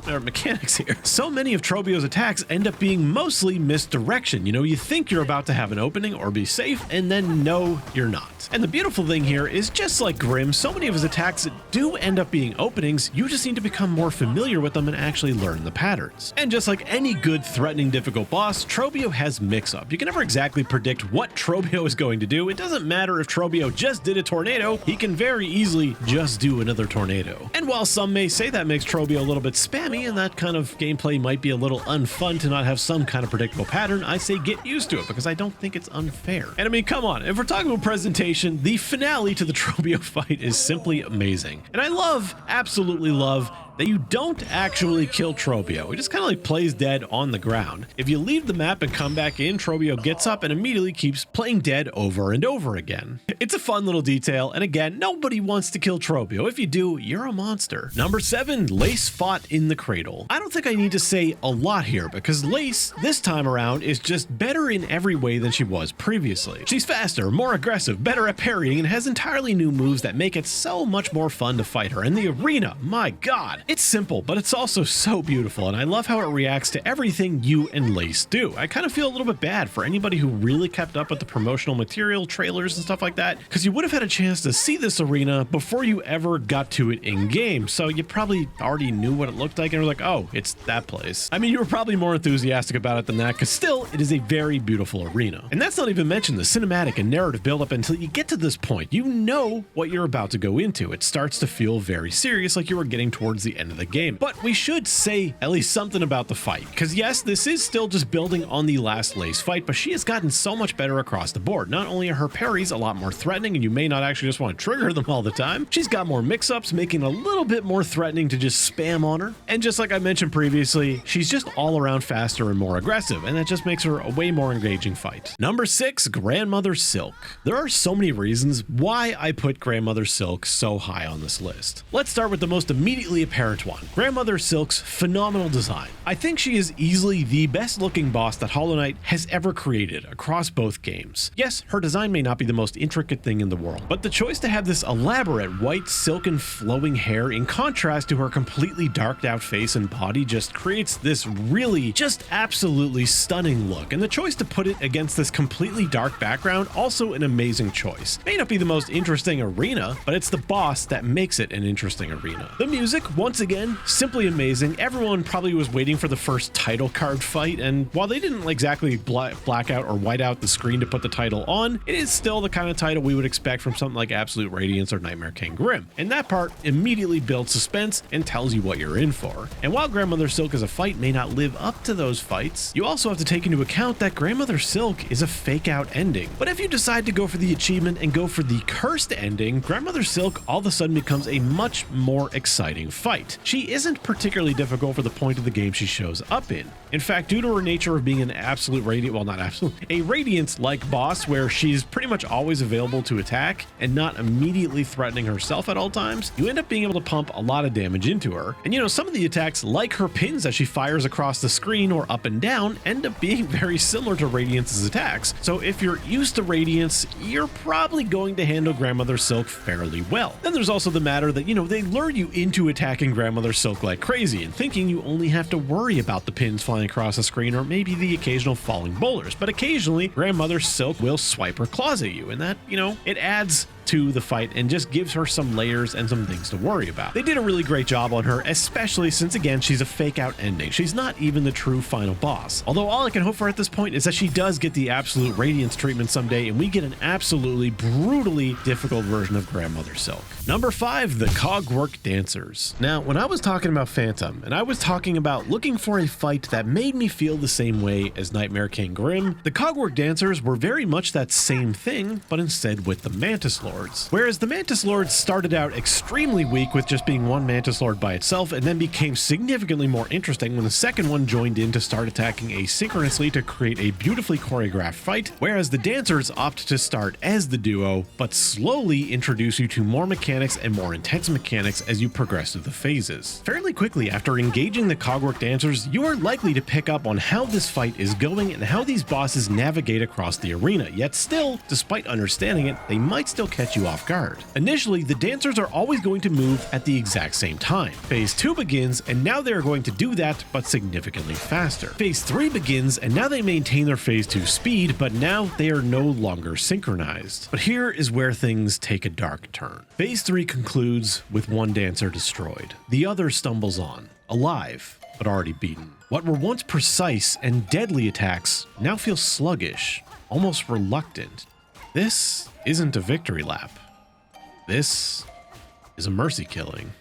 here. So many of Trobio's attacks end up being mostly misdirection. You think you're about to have an opening or be safe, and then no, you're not. And the beautiful thing here is, just like Grim, so many of his attacks do end up being openings. You just need to become more familiar with them and actually learn the patterns. And just like any good threatening difficult boss, Trobio has mix-up. You can never exactly predict what Trobio is going to do. It doesn't matter if Trobio just did a tornado, he can very easily just do another tornado. And while some may say that makes Trobio a little bit spammy and that kind of gameplay might be a little unfun to not have some kind of predictable pattern, I say get used to it because I don't think it's unfair. And I mean, come on, if we're talking about presentation, the finale to the Trobio fight is simply amazing. And I absolutely love that you don't actually kill Trobio. He just kind of like plays dead on the ground. If you leave the map and come back in, Trobio gets up and immediately keeps playing dead over and over again. It's a fun little detail, and again, nobody wants to kill Trobio. If you do, you're a monster. Number 7, Lace fought in the cradle. I don't think I need to say a lot here because Lace, this time around, is just better in every way than she was previously. She's faster, more aggressive, better at parrying, and has entirely new moves that make it so much more fun to fight her. And the arena, my god, it's simple, but it's also so beautiful, and I love how it reacts to everything you and Lace do. I kind of feel a little bit bad for anybody who really kept up with the promotional material, trailers, and stuff like that, because you would have had a chance to see this arena before you ever got to it in-game, so you probably already knew what it looked like and were like, oh, it's that place. I mean, you were probably more enthusiastic about it than that, because still, it is a very beautiful arena. And that's not even mention the cinematic and narrative buildup until you get to this point. You know what you're about to go into. It starts to feel very serious, like you were getting towards the the end of the game. But we should say at least something about the fight, because yes, this is still just building on the last Lay's fight, but she has gotten so much better across the board. Not only are her parries a lot more threatening, and you may not actually just want to trigger them all the time, she's got more mix-ups, making it a little bit more threatening to just spam on her. And just like I mentioned previously, she's just all around faster and more aggressive, and that just makes her a way more engaging fight. Number 6, Grandmother Silk. There are so many reasons why I put Grandmother Silk so high on this list. Let's start with the most immediately apparent one, Grandmother Silk's phenomenal design. I think she is easily the best looking boss that Hollow Knight has ever created across both games. Yes, her design may not be the most intricate thing in the world, but the choice to have this elaborate white silken flowing hair in contrast to her completely darked out face and body just creates this really just absolutely stunning look, and the choice to put it against this completely dark background, also an amazing choice. May not be the most interesting arena, but it's the boss that makes it an interesting arena. The music, once again, simply amazing. Everyone probably was waiting for the first title card fight, and while they didn't exactly black out or white out the screen to put the title on, it is still the kind of title we would expect from something like Absolute Radiance or Nightmare King Grim, and that part immediately builds suspense and tells you what you're in for. And while Grandmother Silk as a fight may not live up to those fights, you also have to take into account that Grandmother Silk is a fake out ending. But if you decide to go for the achievement and go for the cursed ending, Grandmother Silk all of a sudden becomes a much more exciting fight. She isn't particularly difficult for the point of the game she shows up in. In fact, due to her nature of being an absolute radiant, well, not absolute, a radiance-like boss where she's pretty much always available to attack and not immediately threatening herself at all times, you end up being able to pump a lot of damage into her. And some of the attacks, like her pins as she fires across the screen or up and down, end up being very similar to Radiance's attacks. So if you're used to Radiance, you're probably going to handle Grandmother Silk fairly well. Then there's also the matter that, they lure you into attacking Grandmother Silk like crazy and thinking you only have to worry about the pins flying across the screen or maybe the occasional falling boulders, but occasionally Grandmother Silk will swipe her claws at you, and that, it adds to the fight and just gives her some layers and some things to worry about. They did a really great job on her, especially since, again, she's a fake out ending. She's not even the true final boss. Although all I can hope for at this point is that she does get the Absolute Radiance treatment someday and we get an absolutely brutally difficult version of Grandmother Silk. Number 5, the Cogwork Dancers. Now, when I was talking about Phantom and I was talking about looking for a fight that made me feel the same way as Nightmare King Grim, the Cogwork Dancers were very much that same thing, but instead with the Mantis Lords. Whereas the Mantis Lords started out extremely weak with just being one Mantis Lord by itself and then became significantly more interesting when the second one joined in to start attacking asynchronously to create a beautifully choreographed fight, whereas the Dancers opt to start as the duo, but slowly introduce you to more mechanics and more intense mechanics as you progress through the phases. Fairly quickly after engaging the Cogwork Dancers, you are likely to pick up on how this fight is going and how these bosses navigate across the arena, yet still, despite understanding it, they might still catch you off guard. Initially, the Dancers are always going to move at the exact same time. Phase 2 begins, and now they are going to do that, but significantly faster. Phase 3 begins, and now they maintain their Phase 2 speed, but now they are no longer synchronized. But here is where things take a dark turn. Phase 3 concludes with one Dancer destroyed. The other stumbles on, alive, but already beaten. What were once precise and deadly attacks now feel sluggish, almost reluctant. This isn't a victory lap. This is a mercy killing.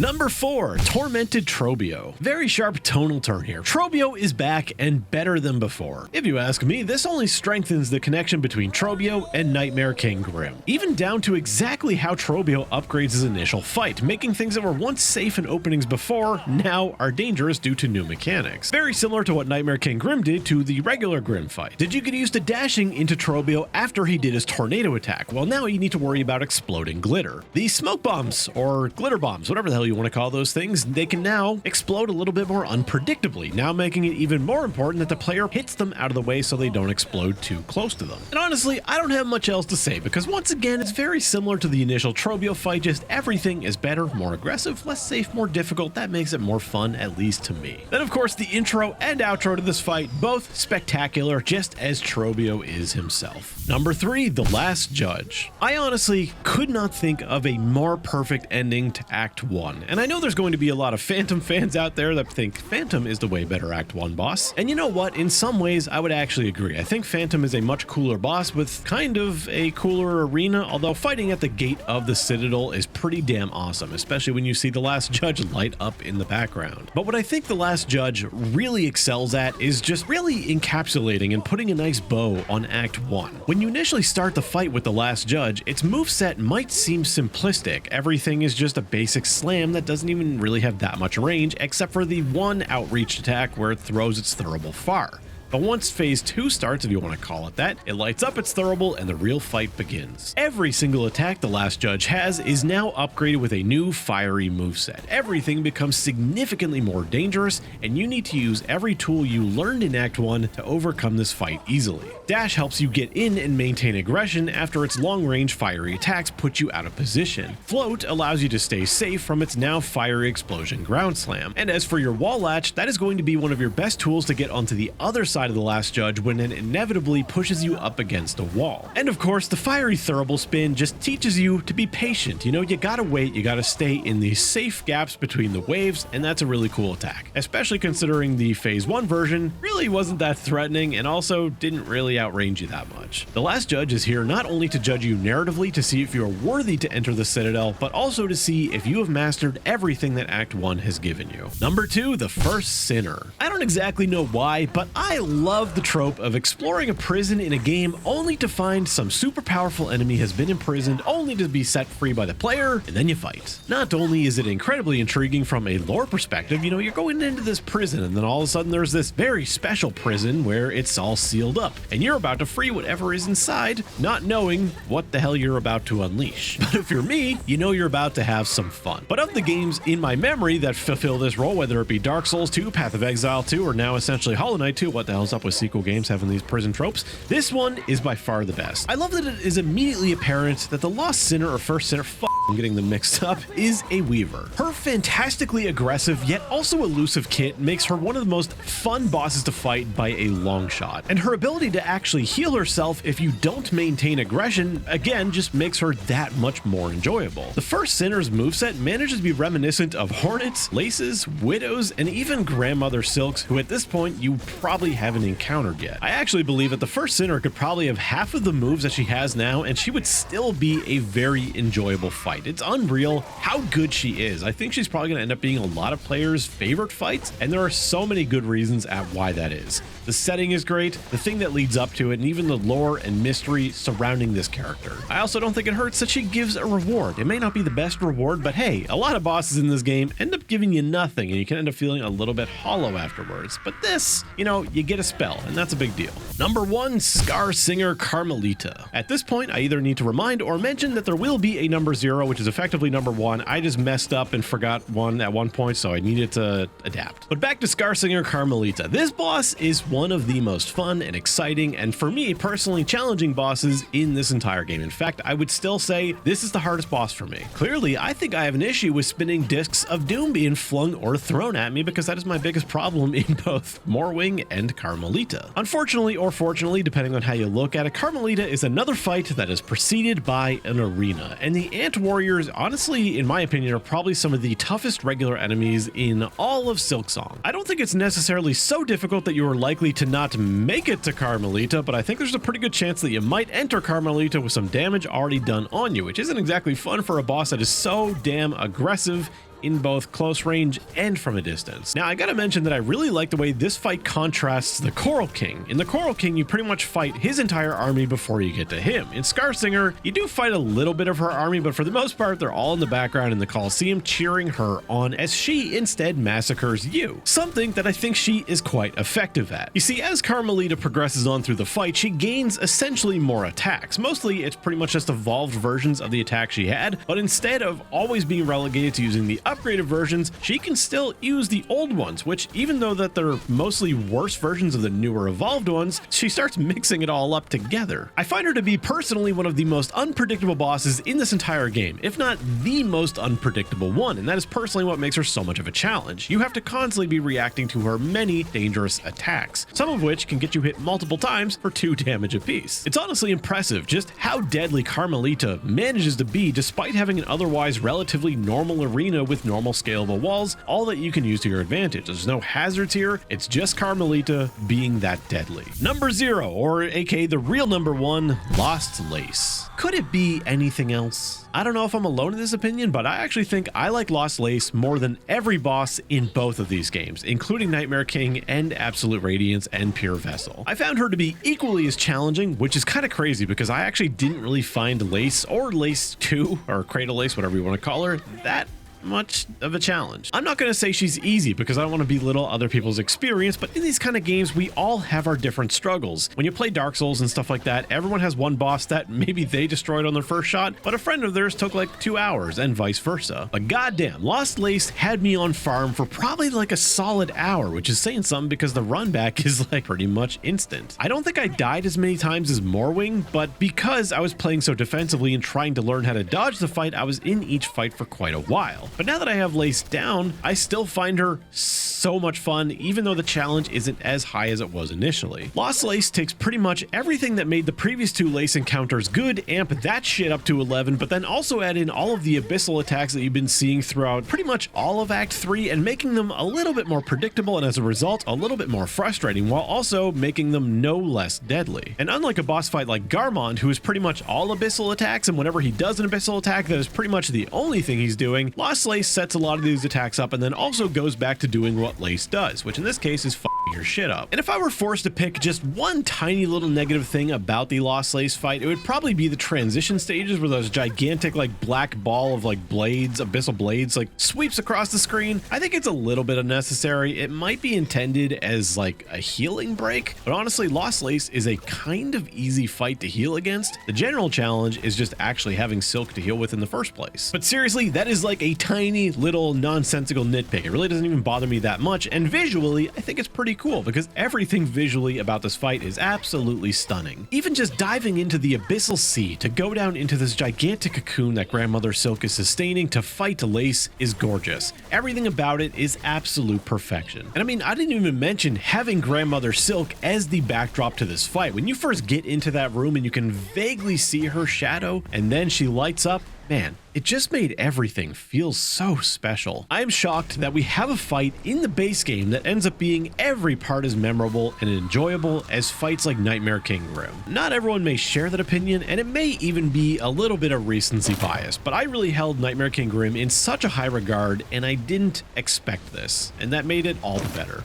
Number 4, Tormented Trobio. Very sharp tonal turn here. Trobio is back and better than before. If you ask me, this only strengthens the connection between Trobio and Nightmare King Grim, even down to exactly how Trobio upgrades his initial fight, making things that were once safe in openings before now are dangerous due to new mechanics. Very similar to what Nightmare King Grim did to the regular Grim fight. Did you get used to dashing into Trobio after he did his tornado attack? Well, now you need to worry about exploding glitter. The smoke bombs or glitter bombs, whatever the hell you want to call those things, they can now explode a little bit more unpredictably, now making it even more important that the player hits them out of the way so they don't explode too close to them. And honestly, I don't have much else to say because once again, it's very similar to the initial Trobio fight, just everything is better, more aggressive, less safe, more difficult. That makes it more fun, at least to me. Then of course, the intro and outro to this fight, both spectacular, just as Trobio is himself. Number 3, The Last Judge. I honestly could not think of a more perfect ending to Act 1. 1. And I know there's going to be a lot of Phantom fans out there that think Phantom is the way better Act 1 boss. And you know what? In some ways, I would actually agree. I think Phantom is a much cooler boss with kind of a cooler arena, although fighting at the gate of the Citadel is pretty damn awesome, especially when you see the Last Judge light up in the background. But what I think the Last Judge really excels at is just really encapsulating and putting a nice bow on Act 1. When you initially start the fight with the Last Judge, its moveset might seem simplistic. Everything is just a basic slam that doesn't even really have that much range, except for the one outreach attack where it throws its throwable far. But once phase 2 starts, if you want to call it that, it lights up its throwable and the real fight begins. Every single attack the Last Judge has is now upgraded with a new fiery moveset. Everything becomes significantly more dangerous, and you need to use every tool you learned in Act 1 to overcome this fight easily. Dash helps you get in and maintain aggression after its long-range fiery attacks put you out of position. Float allows you to stay safe from its now fiery explosion ground slam. And as for your wall latch, that is going to be one of your best tools to get onto the other side of the Last Judge when it inevitably pushes you up against a wall. And of course, the fiery throwable spin just teaches you to be patient. You know, you gotta wait, you gotta stay in these safe gaps between the waves, and that's a really cool attack, especially considering the phase 1 version really wasn't that threatening and also didn't really outrange you that much. The Last Judge is here not only to judge you narratively to see if you are worthy to enter the Citadel, but also to see if you have mastered everything that Act 1 has given you. Number 2, the First Sinner. I don't exactly know why, but I love the trope of exploring a prison in a game only to find some super powerful enemy has been imprisoned only to be set free by the player, and then you fight. Not only is it incredibly intriguing from a lore perspective, you know, you're going into this prison and then all of a sudden there's this very special prison where it's all sealed up and you're about to free whatever is inside, not knowing what the hell you're about to unleash. But if you're me, you know you're about to have some fun. But of the games in my memory that fulfill this role, whether it be Dark Souls 2, Path of Exile 2, or now essentially Hollow Knight 2, what the hell's up with sequel games having these prison tropes? This one is by far the best. I love that it is immediately apparent that the Lost Sinner or First Sinner, I'm getting them mixed up, is a Weaver. Her fantastically aggressive yet also elusive kit makes her one of the most fun bosses to fight by a long shot. And her ability to actually heal herself if you don't maintain aggression, again, just makes her that much more enjoyable. The First Sinner's moveset manages to be reminiscent of Hornets, Laces, Widows, and even Grandmother Silks, who at this point you probably haven't encountered yet. I actually believe that the First Sinner could probably have half of the moves that she has now, and she would still be a very enjoyable fight. It's unreal how good she is. I think she's probably going to end up being a lot of players' favorite fights, and there are so many good reasons at why that is. The setting is great, the thing that leads up to it, and even the lore and mystery surrounding this character. I also don't think it hurts that she gives a reward. It may not be the best reward, but hey, a lot of bosses in this game end up giving you nothing, and you can end up feeling a little bit hollow afterwards. But this, you know, you get a spell, and that's a big deal. Number 1, Scar Singer Carmelita. At this point, I either need to remind or mention that there will be a number 0, which is effectively number 1. I just messed up and forgot one at one point, so I needed to adapt. But back to Scar Singer Carmelita. This boss is one of the most fun and exciting, and for me personally, challenging bosses in this entire game. In fact, I would still say this is the hardest boss for me. Clearly, I think I have an issue with spinning discs of doom being flung or thrown at me, because that is my biggest problem in both Morwing and Carmelita. Unfortunately or fortunately, depending on how you look at it, Carmelita is another fight that is preceded by an arena, and the Ant Warriors, honestly, in my opinion, are probably some of the toughest regular enemies in all of Silksong. I don't think it's necessarily so difficult that you are likely to not make it to Carmelita, but I think there's a pretty good chance that you might enter Carmelita with some damage already done on you, which isn't exactly fun for a boss that is so damn aggressive in both close range and from a distance. Now, I gotta mention that I really like the way this fight contrasts the Coral King. In the Coral King, you pretty much fight his entire army before you get to him. In Scar Singer, you do fight a little bit of her army, but for the most part, they're all in the background in the Coliseum cheering her on as she instead massacres you, something that I think she is quite effective at. You see, as Carmelita progresses on through the fight, she gains essentially more attacks. Mostly, it's pretty much just evolved versions of the attack she had, but instead of always being relegated to using the upgraded versions, she can still use the old ones, which, even though that they're mostly worse versions of the newer evolved ones, she starts mixing it all up together. I find her to be personally one of the most unpredictable bosses in this entire game, if not the most unpredictable one, and that is personally what makes her so much of a challenge. You have to constantly be reacting to her many dangerous attacks, some of which can get you hit multiple times for 2 damage apiece. It's honestly impressive just how deadly Carmelita manages to be despite having an otherwise relatively normal arena with with normal scalable walls, all that you can use to your advantage. There's no hazards here, it's just Carmelita being that deadly. Number 0, or aka the real number 1, Lost Lace. Could it be anything else? I don't know if I'm alone in this opinion, but I actually think I like Lost Lace more than every boss in both of these games, including Nightmare King and Absolute Radiance and Pure Vessel. I found her to be equally as challenging, which is kind of crazy because I actually didn't really find Lace or Lace 2 or Cradle Lace, whatever you want to call her, that much of a challenge. I'm not going to say she's easy because I don't want to belittle other people's experience, but in these kind of games, we all have our different struggles. When you play Dark Souls and stuff like that, everyone has one boss that maybe they destroyed on their first shot, but a friend of theirs took like 2 hours and vice versa. But goddamn, Lost Lace had me on farm for probably like a solid hour, which is saying something because the run back is like pretty much instant. I don't think I died as many times as Morwing, but because I was playing so defensively and trying to learn how to dodge the fight, I was in each fight for quite a while. But now that I have Lace down, I still find her so much fun, even though the challenge isn't as high as it was initially. Lost Lace takes pretty much everything that made the previous 2 Lace encounters good, amp that shit up to 11, but then also add in all of the abyssal attacks that you've been seeing throughout pretty much all of Act 3 and making them a little bit more predictable and as a result a little bit more frustrating, while also making them no less deadly. And unlike a boss fight like Garmond, who is pretty much all abyssal attacks, and whenever he does an abyssal attack that is pretty much the only thing he's doing, Lost Lace sets a lot of these attacks up and then also goes back to doing what Lace does, which in this case is f***ing your shit up. And if I were forced to pick just one tiny little negative thing about the Lost Lace fight, it would probably be the transition stages where those gigantic like black ball of like blades, abyssal blades, like sweeps across the screen. I think it's a little bit unnecessary. It might be intended as like a healing break, but honestly Lost Lace is a kind of easy fight to heal against. The general challenge is just actually having Silk to heal with in the first place. But seriously, that is like a tiny little nonsensical nitpick. It really doesn't even bother me that much, and visually I think it's pretty cool because everything visually about this fight is absolutely stunning. Even just diving into the abyssal sea to go down into this gigantic cocoon that Grandmother Silk is sustaining to fight Lace is gorgeous. Everything about it is absolute perfection. And I mean, I didn't even mention having Grandmother Silk as the backdrop to this fight. When you first get into that room and you can vaguely see her shadow and then she lights up, man, it just made everything feel so special. I am shocked that we have a fight in the base game that ends up being every part as memorable and enjoyable as fights like Nightmare King Grim. Not everyone may share that opinion, and it may even be a little bit of recency bias, but I really held Nightmare King Grim in such a high regard, and I didn't expect this, and that made it all the better.